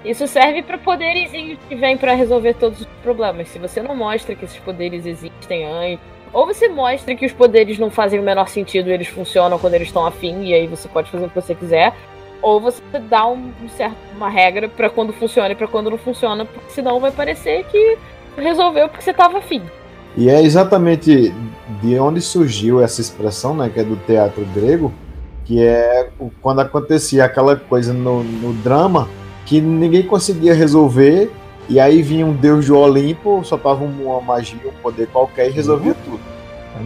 [SPEAKER 2] Isso serve para poderes que vêm para resolver todos os problemas. Se você não mostra que esses poderes existem antes, ou você mostra que os poderes não fazem o menor sentido, eles funcionam quando eles estão afim, e aí você pode fazer o que você quiser, ou você dá uma regra para quando funciona e para quando não funciona, porque senão vai parecer que resolveu porque você estava afim.
[SPEAKER 1] E é exatamente de onde surgiu essa expressão, né, que é do teatro grego, que é quando acontecia aquela coisa no drama, que ninguém conseguia resolver, e aí vinha um deus do Olimpo, soltava uma magia, um poder qualquer e resolvia tudo.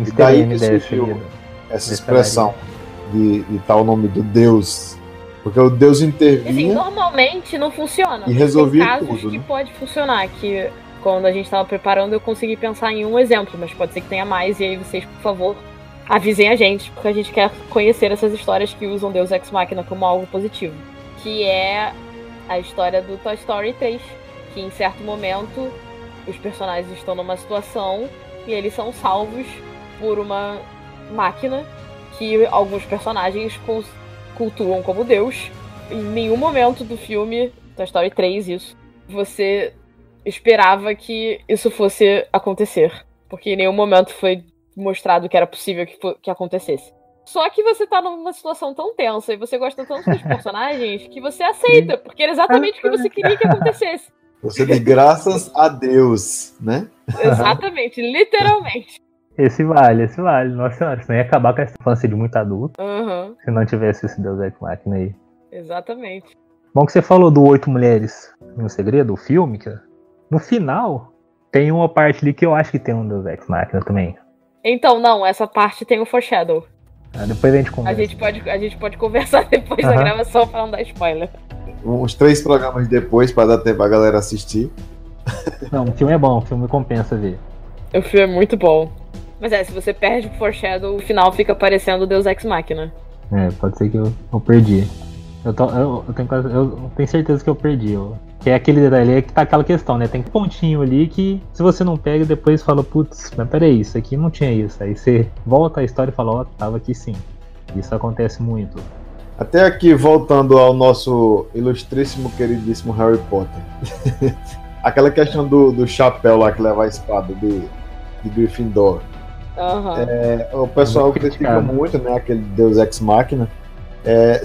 [SPEAKER 1] E daí que surgiu essa expressão de tal nome do deus, porque o deus intervinha.
[SPEAKER 2] Assim, normalmente não funciona.
[SPEAKER 1] E resolvia
[SPEAKER 2] tem casos
[SPEAKER 1] tudo,
[SPEAKER 2] que
[SPEAKER 1] né?
[SPEAKER 2] Pode funcionar, que quando a gente estava preparando eu consegui pensar em um exemplo, mas pode ser que tenha mais, e aí vocês, por favor, avisem a gente, porque a gente quer conhecer essas histórias que usam Deus Ex Machina como algo positivo. Que é a história do Toy Story 3, que em certo momento os personagens estão numa situação e eles são salvos por uma máquina que alguns personagens cultuam como Deus. Em nenhum momento do filme, Toy Story 3, isso, você esperava que isso fosse acontecer, porque em nenhum momento foi mostrado que era possível que acontecesse. Só que você tá numa situação tão tensa e você gosta tanto dos personagens que você aceita, porque era exatamente o que você queria que acontecesse.
[SPEAKER 1] Você diz graças a Deus, né?
[SPEAKER 2] Exatamente, literalmente.
[SPEAKER 3] Esse vale. Nossa senhora, senão ia acabar com essa infância de muito adulto. Se não tivesse esse Deus Ex Machina aí.
[SPEAKER 2] Exatamente.
[SPEAKER 3] Bom que você falou do 8 Mulheres no Segredo, o filme, que no final tem uma parte ali que eu acho que tem um Deus Ex Machina também.
[SPEAKER 2] Então, não, essa parte tem o foreshadow.
[SPEAKER 3] Depois a gente conversa.
[SPEAKER 2] A gente pode conversar depois da gravação pra não dar spoiler.
[SPEAKER 1] Uns 3 programas depois pra dar tempo pra galera assistir.
[SPEAKER 3] Não, o filme é bom, o filme compensa ver.
[SPEAKER 2] O filme é muito bom. Mas se você perde o foreshadow, o final fica parecendo Deus Ex Machina.
[SPEAKER 3] Pode ser que eu perdi. Eu tenho certeza que eu perdi. que é aquele detalhe aí que tá aquela questão, né? Tem um pontinho ali que se você não pega, depois fala, putz, mas peraí, isso aqui não tinha isso. Aí você volta a história e fala, ó, tava aqui sim. Isso acontece muito.
[SPEAKER 1] Até aqui, voltando ao nosso ilustríssimo, queridíssimo Harry Potter. Aquela questão do chapéu lá que leva a espada de Gryffindor.
[SPEAKER 2] Uhum.
[SPEAKER 1] O pessoal critica muito, né? Aquele Deus Ex Machina.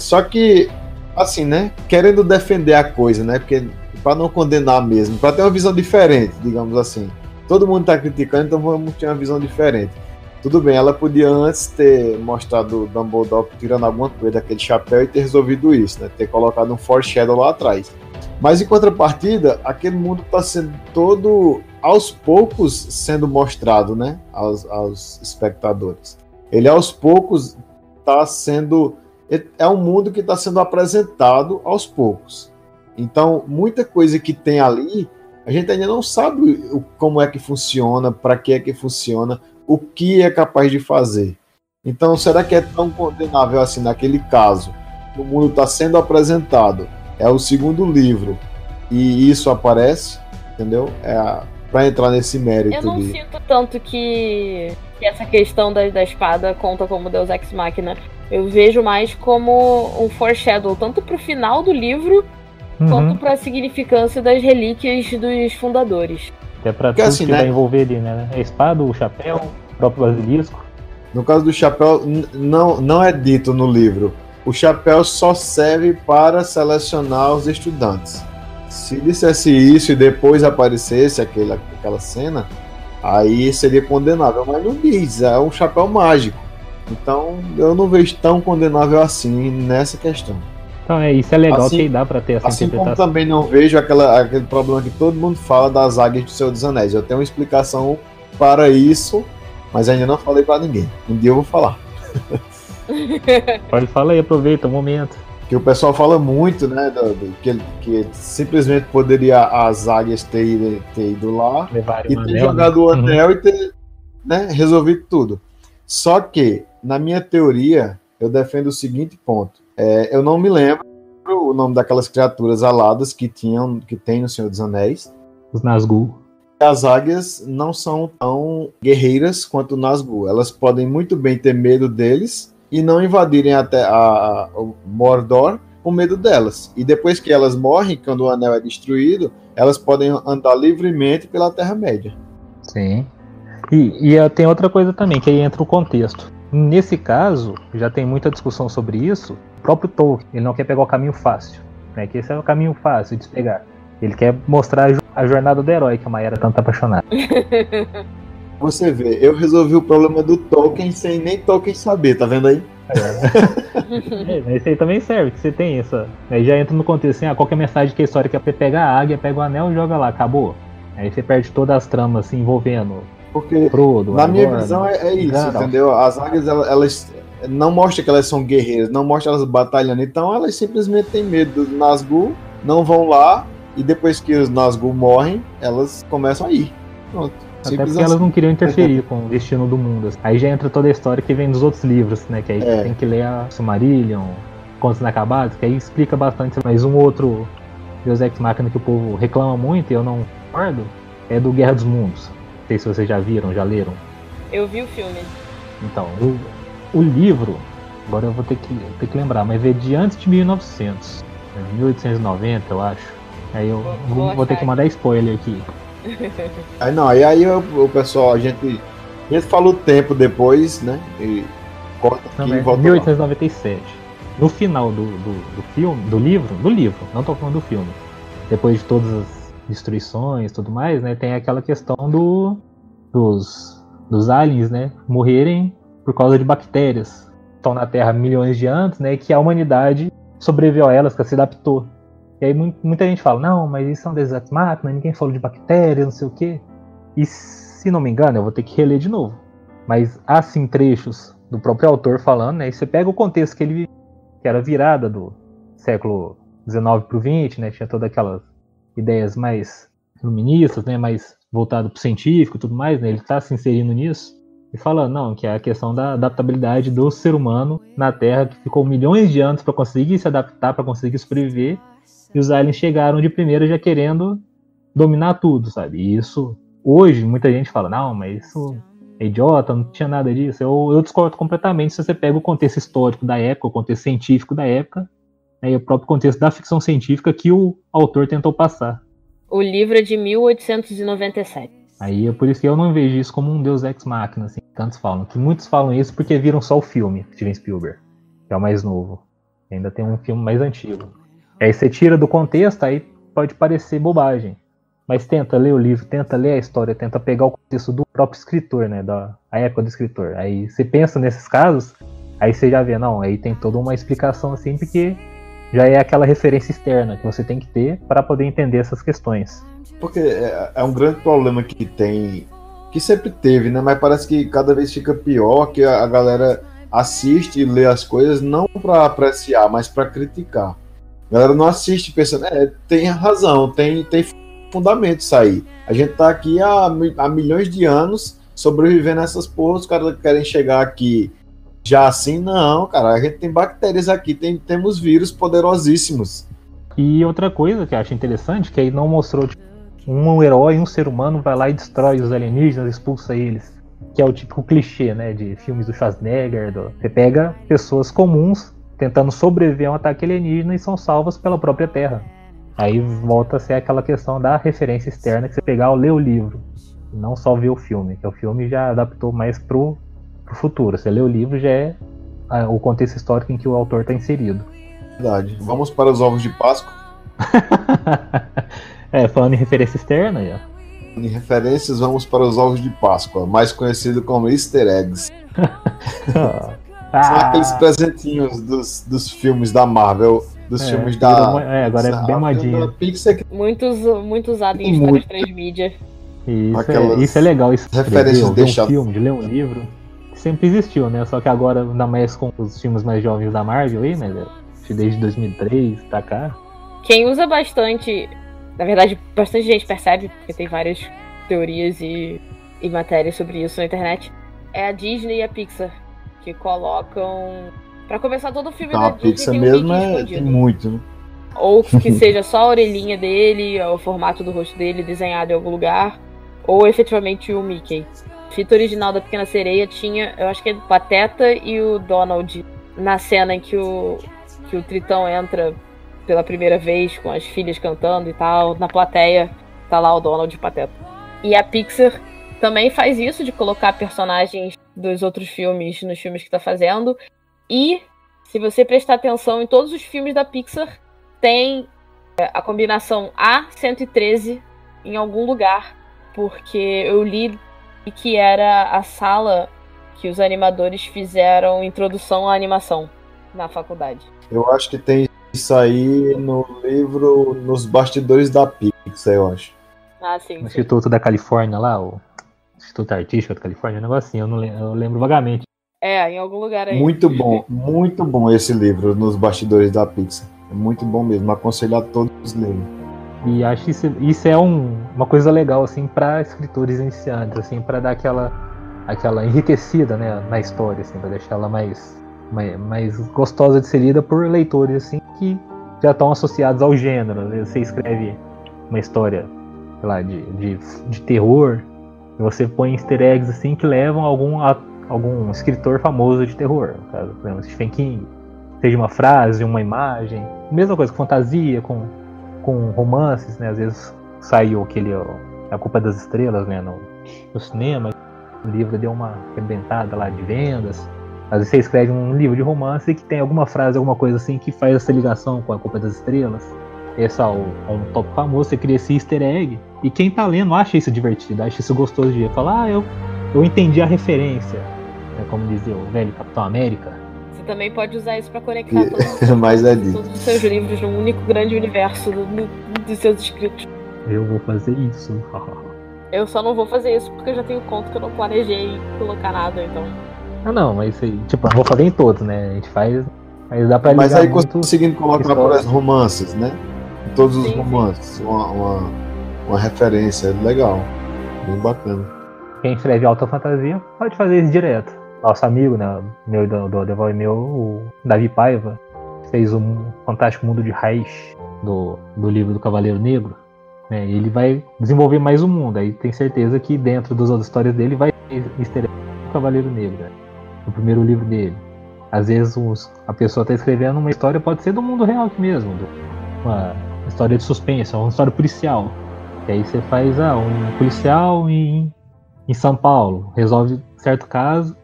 [SPEAKER 1] Só que, assim, né? Querendo defender a coisa, né? Porque para não condenar mesmo, para ter uma visão diferente, digamos assim. Todo mundo tá criticando, então vamos ter uma visão diferente. Tudo bem, ela podia antes ter mostrado o Dumbledore tirando alguma coisa daquele chapéu e ter resolvido isso, né? Ter colocado um foreshadow lá atrás. Mas em contrapartida, aquele mundo está sendo todo, aos poucos, sendo mostrado, né? Aos espectadores. Ele aos poucos está sendo... É um mundo que está sendo apresentado aos poucos. Então, muita coisa que tem ali, a gente ainda não sabe como é que funciona, para que é que funciona, o que é capaz de fazer. Então, será que é tão condenável assim naquele caso? O mundo está sendo apresentado, é o segundo livro, e isso aparece, entendeu? Para entrar nesse mérito.
[SPEAKER 2] Eu não sinto tanto que essa questão da espada conta como Deus Ex Machina. Eu vejo mais como um foreshadow, tanto pro final do livro, quanto pra significância das relíquias dos fundadores.
[SPEAKER 3] Até pra tudo assim, que vai envolver ali, né? A espada, o chapéu, o próprio basilisco.
[SPEAKER 1] No caso do chapéu, não é dito no livro. O chapéu só serve para selecionar os estudantes. Se dissesse isso e depois aparecesse aquela cena, aí seria condenável. Mas não diz, é um chapéu mágico. Então eu não vejo tão condenável assim nessa questão.
[SPEAKER 3] Então isso é legal, assim, que dá pra ter essa interpretação.
[SPEAKER 1] Como também não vejo aquele problema que todo mundo fala das águias do Senhor dos Anéis. Eu tenho uma explicação para isso, mas ainda não falei para ninguém. Um dia eu vou falar.
[SPEAKER 3] Pode falar aí, aproveita o momento.
[SPEAKER 1] Que o pessoal fala muito, né, que simplesmente poderia as águias ter ido lá e ter jogado o anel e ter, né, resolvido tudo. Só que, na minha teoria, eu defendo o seguinte ponto. Eu não me lembro o nome daquelas criaturas aladas que tem no Senhor dos Anéis.
[SPEAKER 3] Os Nazgûl.
[SPEAKER 1] As águias não são tão guerreiras quanto o Nazgûl. Elas podem muito bem ter medo deles e não invadirem até o Mordor com medo delas. E depois que elas morrem, quando o anel é destruído, elas podem andar livremente pela Terra-média.
[SPEAKER 3] Sim. E tem outra coisa também, que aí entra o contexto. Nesse caso, já tem muita discussão sobre isso. O próprio Tolkien, ele não quer pegar o caminho fácil, né? Que esse é o caminho fácil de se pegar. Ele quer mostrar a jornada do herói, que a Mayara tanto apaixonada.
[SPEAKER 1] Você vê, eu resolvi o problema do Tolkien sem nem Tolkien saber, tá vendo aí?
[SPEAKER 3] Esse aí também serve, que você tem isso. Aí já entra no contexto assim, qual que é a mensagem que a história quer? Pega a águia, pega o anel e joga lá, acabou. Aí você perde todas as tramas assim, envolvendo
[SPEAKER 1] porque
[SPEAKER 3] Frodo,
[SPEAKER 1] na minha visão é isso, Gandalf. Entendeu? As águias, elas não mostram que elas são guerreiras, não mostram elas batalhando, então elas simplesmente têm medo dos Nazgûl, não vão lá, e depois que os Nazgûl morrem, elas começam a ir. Pronto.
[SPEAKER 3] Até porque elas não queriam interferir com o destino do mundo. Aí já entra toda a história que vem dos outros livros, né? Que aí tem que ler a Silmarillion, Contos Inacabados, que aí explica bastante. Mas um outro Deus Ex Machina que o povo reclama muito e eu não concordo é do Guerra dos Mundos. Não sei se vocês já viram, já leram.
[SPEAKER 2] Eu vi o filme.
[SPEAKER 3] Então, o livro, agora eu vou ter que lembrar, mas é de antes de 1900, 1890, eu acho. Aí eu vou ter que mandar spoiler aqui.
[SPEAKER 1] Aí o pessoal, a gente fala o tempo depois, né? E corta aqui e volta
[SPEAKER 3] 1897. Lá. No final do filme, do livro, não tô falando do filme. Depois de todas as destruições e tudo mais, né? Tem aquela questão dos aliens, né? Morrerem por causa de bactérias. Estão na Terra há milhões de anos, né? E que a humanidade sobreviveu a elas, que se adaptou. E aí muita gente fala, não, mas isso é um Deus Ex Machina, ninguém falou de bactérias, não sei o quê. E se não me engano, eu vou ter que reler de novo. Mas há sim trechos do próprio autor falando, né? E você pega o contexto que ele vivia, que era a virada do século XIX para o XX, né? Tinha todas aquelas ideias mais iluministas, né? Mais voltado para o científico e tudo mais, né? Ele está se inserindo nisso e falando, não, que é a questão da adaptabilidade do ser humano na Terra, que ficou milhões de anos para conseguir se adaptar, para conseguir sobreviver. e os aliens chegaram de primeira já querendo dominar tudo, sabe? E isso, hoje, muita gente fala, não, mas isso é idiota, não tinha nada disso. Eu discordo completamente se você pega o contexto histórico da época, o contexto científico da época, e o próprio contexto da ficção científica que o autor tentou passar.
[SPEAKER 2] O livro é de 1897.
[SPEAKER 3] Aí é por isso que eu não vejo isso como um Deus Ex Machina, assim, que tantos falam. Que muitos falam isso porque viram só o filme, Steven Spielberg, que é o mais novo. Ainda tem um filme mais antigo. Aí você tira do contexto, aí pode parecer bobagem. Mas tenta ler o livro, tenta ler a história, tenta pegar o contexto do próprio escritor, né? Da época do escritor. Aí você pensa nesses casos, aí você já vê, não, aí tem toda uma explicação assim, porque já é aquela referência externa que você tem que ter para poder entender essas questões.
[SPEAKER 1] Porque é um grande problema que tem, que sempre teve, né? Mas parece que cada vez fica pior, que a galera assiste e lê as coisas não para apreciar, mas para criticar. A galera não assiste pensando, tem razão, tem fundamento isso aí. A gente tá aqui há milhões de anos sobrevivendo a essas porras, os caras querem chegar aqui já assim, não, cara, a gente tem bactérias aqui, temos vírus poderosíssimos.
[SPEAKER 3] E outra coisa que eu acho interessante, que aí não mostrou tipo, um herói, um ser humano vai lá e destrói os alienígenas, expulsa eles, que é o típico clichê, né, de filmes do Schwarzenegger, você pega pessoas comuns tentando sobreviver a um ataque alienígena e são salvas pela própria Terra. Aí volta a ser aquela questão da referência externa, que você pegar, ler o livro, não só ver o filme, que o filme já adaptou mais pro futuro. Você lê o livro, já é o contexto histórico em que o autor está inserido.
[SPEAKER 1] Verdade. Vamos para os ovos de Páscoa.
[SPEAKER 3] Falando em referência externa, já.
[SPEAKER 1] Em referências, vamos para os ovos de Páscoa, mais conhecido como Easter eggs. São aqueles presentinhos dos filmes da Marvel, dos filmes da...
[SPEAKER 3] agora é bem modinha.
[SPEAKER 2] Muito usado em histórias transmídia.
[SPEAKER 3] Isso é legal, isso
[SPEAKER 1] referências
[SPEAKER 3] de um filme, de ler um livro. Sempre existiu, né? Só que agora, ainda mais com os filmes mais jovens da Marvel aí, né? Desde 2003 pra cá.
[SPEAKER 2] Quem usa bastante, na verdade, bastante gente percebe, porque tem várias teorias e matérias sobre isso na internet, é a Disney e a Pixar, que colocam... Pra começar, todo o filme da Disney
[SPEAKER 1] Pixar
[SPEAKER 2] tem um
[SPEAKER 1] mesmo
[SPEAKER 2] Mickey escondido.
[SPEAKER 1] Tem muito, né?
[SPEAKER 2] Ou que seja só a orelhinha dele, o formato do rosto dele desenhado em algum lugar, ou efetivamente o Mickey. A fita original da Pequena Sereia tinha, eu acho que é o Pateta e o Donald, na cena em que o Tritão entra pela primeira vez com as filhas cantando e tal, na plateia tá lá o Donald e o Pateta. E a Pixar também faz isso, de colocar personagens dos outros filmes nos filmes que tá fazendo. E, se você prestar atenção, em todos os filmes da Pixar tem a combinação A113 em algum lugar, porque eu li que era a sala que os animadores fizeram introdução à animação na faculdade.
[SPEAKER 1] Eu acho que tem isso aí no livro, nos bastidores da Pixar, eu acho.
[SPEAKER 2] Ah, sim.
[SPEAKER 3] No Instituto da Califórnia lá, o Instituto Artístico da Califórnia, um negocinho, eu lembro vagamente.
[SPEAKER 2] Em algum lugar aí.
[SPEAKER 1] Muito bom esse livro, Nos Bastidores da Pixar. É muito bom mesmo, aconselho a todos lerem.
[SPEAKER 3] E acho que isso é uma coisa legal, assim, para escritores iniciantes, assim, para dar aquela enriquecida, né, na história, assim, para deixar ela mais gostosa de ser lida por leitores, assim, que já estão associados ao gênero. Você escreve uma história, sei lá, de terror, e você põe easter eggs, assim, que levam algum escritor famoso de terror, no caso, por exemplo, Stephen King, seja uma frase, uma imagem, mesma coisa com fantasia, com romances, né? Às vezes saiu A Culpa das Estrelas, né? No cinema, o livro deu uma arrebentada lá de vendas. Às vezes você escreve um livro de romance que tem alguma frase, alguma coisa assim que faz essa ligação com A Culpa das Estrelas. Esse é um tópico famoso, você cria esse easter egg, e quem tá lendo acha isso divertido, acha isso gostoso de ver. Fala, eu entendi a referência, né? Como dizia o velho Capitão América.
[SPEAKER 2] Você também pode usar isso para conectar todos os seus livros num único grande universo dos seus escritos.
[SPEAKER 3] Eu vou fazer isso.
[SPEAKER 2] Eu só não vou fazer isso porque eu já tenho conta que eu não planejei colocar nada, então...
[SPEAKER 3] Não, mas tipo, eu vou fazer em todos, né? A gente faz, mas dá pra ligar.
[SPEAKER 1] Mas aí conseguindo colocar por as romances, né? Em todos os romances, uma referência legal, bem bacana.
[SPEAKER 3] Quem escreve alta fantasia pode fazer isso direto. Nosso amigo, né, do Deval e meu, o Davi Paiva, fez o Fantástico Mundo de Reich. do livro do Cavaleiro Negro, né? Ele vai desenvolver mais o mundo. Aí tem certeza que dentro das outras histórias dele vai ter easter egg do Cavaleiro Negro, né? No primeiro livro dele. Às vezes a pessoa está escrevendo uma história, pode ser do mundo real aqui mesmo, uma história de suspense, uma história policial. E aí você faz um policial em São Paulo, resolve certo caso.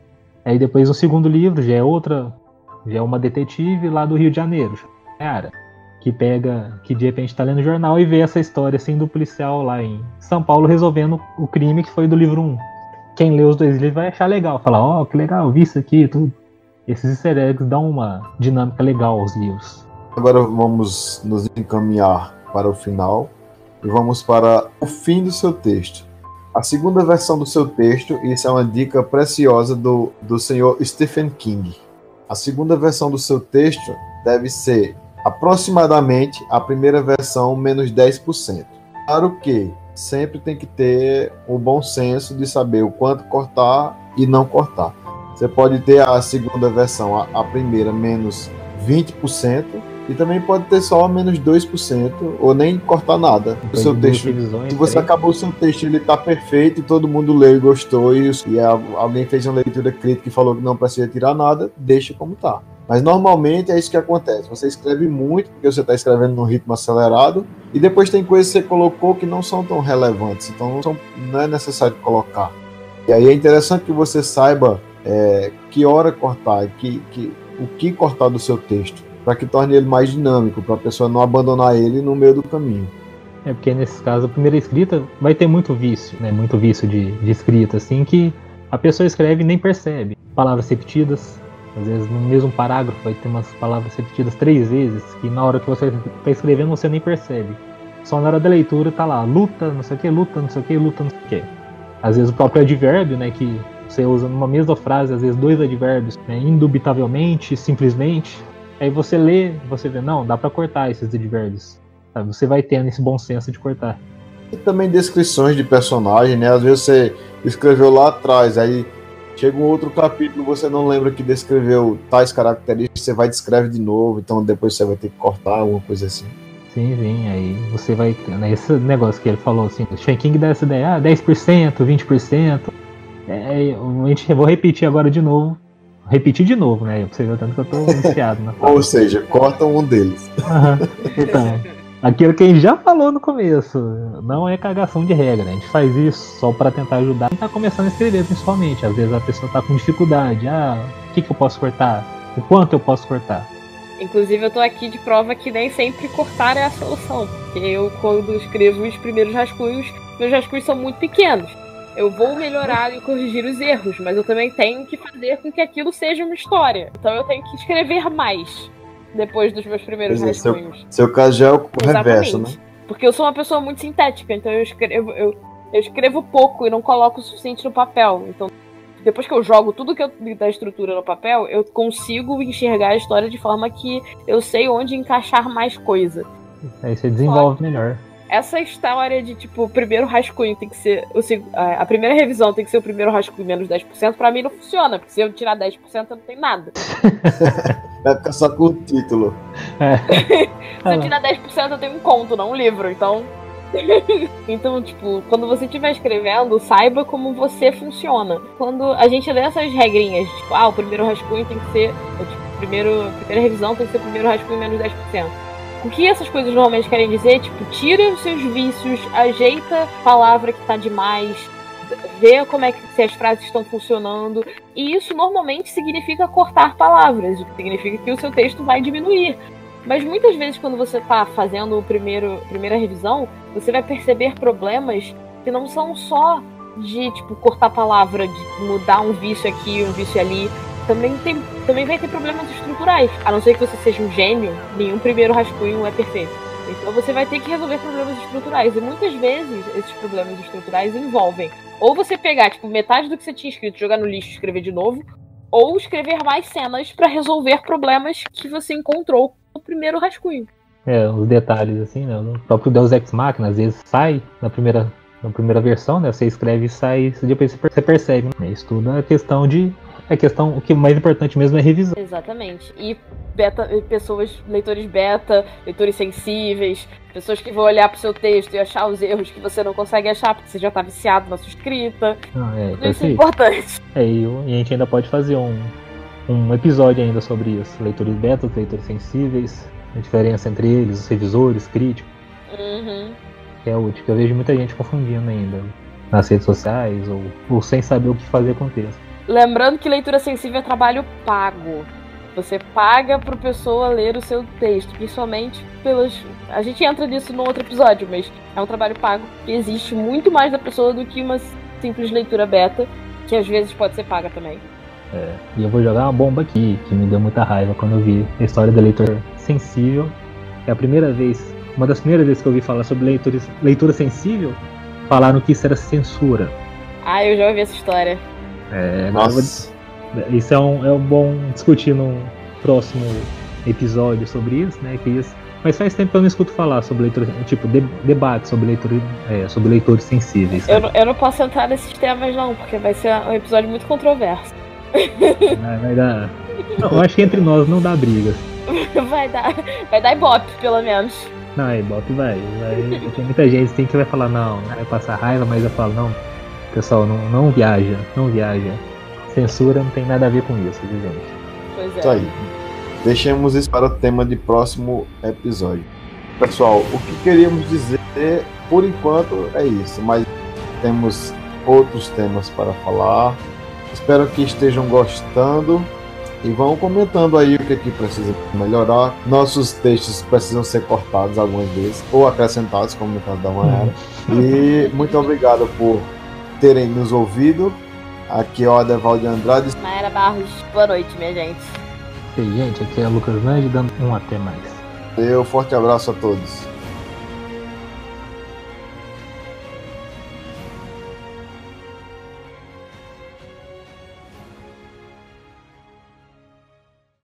[SPEAKER 3] Aí depois no segundo livro já é uma detetive lá do Rio de Janeiro, cara, que de repente está lendo o jornal e vê essa história assim do policial lá em São Paulo resolvendo o crime que foi do livro 1. Quem lê os dois livros vai achar legal, falar, que legal, vi isso aqui, tudo. Esses easter eggs dão uma dinâmica legal aos livros.
[SPEAKER 1] Agora vamos nos encaminhar para o final e vamos para o fim do seu texto. A segunda versão do seu texto, e isso é uma dica preciosa do senhor Stephen King. A segunda versão do seu texto deve ser aproximadamente a primeira versão menos 10%. Claro que sempre tem que ter o bom senso de saber o quanto cortar e não cortar. Você pode ter a segunda versão, a primeira, menos 20%, e também pode ter só menos 2%, ou nem cortar nada. O seu texto, se você acabou o seu texto, ele está perfeito, e todo mundo leu e gostou, e alguém fez uma leitura crítica e falou que não precisa tirar nada, deixa como está. Mas normalmente é isso que acontece. Você escreve muito, porque você está escrevendo num ritmo acelerado, e depois tem coisas que você colocou que não são tão relevantes, então não é necessário colocar. E aí é interessante que você saiba que hora cortar, o que cortar do seu texto, para que torne ele mais dinâmico, para a pessoa não abandonar ele no meio do caminho.
[SPEAKER 3] Porque nesse caso a primeira escrita vai ter muito vício, né? Muito vício de escrita, assim, que a pessoa escreve e nem percebe. Palavras repetidas, às vezes no mesmo parágrafo vai ter umas palavras repetidas 3 vezes, que na hora que você está escrevendo você nem percebe. Só na hora da leitura tá lá, luta, não sei o que, luta, não sei o que, luta, não sei o que. Às vezes o próprio advérbio, né, que você usa numa mesma frase, às vezes 2 advérbios, né, indubitavelmente, simplesmente. Aí você lê, você vê, não, dá pra cortar esses advérbios. Sabe? Você vai tendo esse bom senso de cortar.
[SPEAKER 1] E também descrições de personagem, né? Às vezes você escreveu lá atrás, aí chega um outro capítulo, você não lembra que descreveu tais características, você vai e descreve de novo, então depois você vai ter que cortar alguma coisa assim.
[SPEAKER 3] Sim, aí você vai tendo, né, esse negócio que ele falou assim, o Stephen King dá essa ideia, 10%, 20%. Eu vou repetir agora de novo. Repetir de novo, né? Pra você ver o tanto que eu tô viciado na fala.
[SPEAKER 1] Ou seja, corta um deles.
[SPEAKER 3] Então, aquilo que a gente já falou no começo, não é cagação de regra. A gente faz isso só pra tentar ajudar quem tá começando a escrever, principalmente. Às vezes a pessoa tá com dificuldade. O que eu posso cortar? O quanto eu posso cortar?
[SPEAKER 2] Inclusive eu tô aqui de prova que nem sempre cortar é a solução. Porque eu, quando escrevo os primeiros rascunhos, meus rascunhos são muito pequenos. Eu vou melhorar e corrigir os erros, mas eu também tenho que fazer com que aquilo seja uma história. Então eu tenho que escrever mais depois dos meus primeiros rascunhos.
[SPEAKER 1] Seu caso já é o reverso, né?
[SPEAKER 2] Porque eu sou uma pessoa muito sintética, então eu escrevo pouco e não coloco o suficiente no papel. Então, depois que eu jogo tudo da estrutura no papel, eu consigo enxergar a história de forma que eu sei onde encaixar mais coisa.
[SPEAKER 3] Aí você desenvolve melhor.
[SPEAKER 2] Essa história de, tipo, o primeiro rascunho tem que ser... a primeira revisão tem que ser o primeiro rascunho menos 10%, pra mim não funciona, porque se eu tirar 10% eu não tenho nada.
[SPEAKER 1] Vai ficar só com o título.
[SPEAKER 2] Se eu tirar 10% eu tenho um conto, não um livro, então... Então, tipo, quando você estiver escrevendo, saiba como você funciona. Quando a gente lê essas regrinhas, tipo, o primeiro rascunho tem que ser... a primeira revisão tem que ser o primeiro rascunho menos 10%. O que essas coisas normalmente querem dizer? Tipo, tira os seus vícios, ajeita a palavra que tá demais, vê como é que se as frases estão funcionando. E isso normalmente significa cortar palavras, o que significa que o seu texto vai diminuir. Mas muitas vezes quando você tá fazendo a primeira revisão, você vai perceber problemas que não são só de, tipo, cortar palavra, de mudar um vício aqui, um vício ali. Também vai ter problemas estruturais. A não ser que você seja um gênio, nenhum primeiro rascunho é perfeito. Então você vai ter que resolver problemas estruturais. E muitas vezes esses problemas estruturais envolvem ou você pegar, tipo, metade do que você tinha escrito, jogar no lixo e escrever de novo, ou escrever mais cenas para resolver problemas que você encontrou no primeiro rascunho.
[SPEAKER 3] Os detalhes, assim, né? O próprio Deus Ex Machina, às vezes sai na primeira versão, né? Você escreve e sai, depois você percebe. Né? Isso tudo é questão de A questão, o que é mais importante mesmo é revisar.
[SPEAKER 2] Exatamente. E leitores beta, leitores sensíveis, pessoas que vão olhar pro seu texto e achar os erros que você não consegue achar porque você já tá viciado na sua escrita. Tudo isso é importante.
[SPEAKER 3] E a gente ainda pode fazer um episódio ainda sobre isso. Leitores beta, leitores sensíveis, a diferença entre eles, os revisores, críticos. Que é útil, que eu vejo muita gente confundindo ainda nas redes sociais ou sem saber o que fazer com o texto.
[SPEAKER 2] Lembrando que leitura sensível é trabalho pago. Você paga pro pessoa ler o seu texto, principalmente pelos... A gente entra nisso num outro episódio, mas é um trabalho pago que existe muito mais da pessoa do que uma simples leitura beta, que às vezes pode ser paga também.
[SPEAKER 3] E eu vou jogar uma bomba aqui, que me deu muita raiva quando eu vi a história da leitura sensível. É a primeira vez, uma das primeiras vezes que eu ouvi falar sobre leitura sensível, falaram que isso era censura.
[SPEAKER 2] Eu já ouvi essa história.
[SPEAKER 1] Nossa.
[SPEAKER 3] Isso é bom discutir num próximo episódio sobre isso, né? Mas faz tempo que eu não escuto falar sobre leitura, tipo, debate sobre leitores sensíveis.
[SPEAKER 2] Eu não posso entrar nesses temas não, porque vai ser um episódio muito controverso.
[SPEAKER 3] Vai dar. Não, eu acho que entre nós não dá briga.
[SPEAKER 2] Vai dar ibope, pelo menos.
[SPEAKER 3] Não, ibope vai. Tem muita gente assim que vai falar, não, vai passar raiva, mas eu falo, não, pessoal, não viaja. Censura não tem nada a ver com isso, viu, gente?
[SPEAKER 2] Pois é.
[SPEAKER 1] Isso aí. Deixemos isso para o tema de próximo episódio. Pessoal, o que queríamos dizer por enquanto é isso, mas temos outros temas para falar. Espero que estejam gostando e vão comentando aí o que precisa melhorar. Nossos textos precisam ser cortados algumas vezes ou acrescentados, como no caso da Mayara. E muito obrigado por terem nos ouvido. Aqui é o Adevaldo Andrade.
[SPEAKER 2] Mayara Barros, boa noite, minha gente.
[SPEAKER 3] E, gente, aqui é o Lucas Lange dando um até mais.
[SPEAKER 1] Um forte abraço a todos.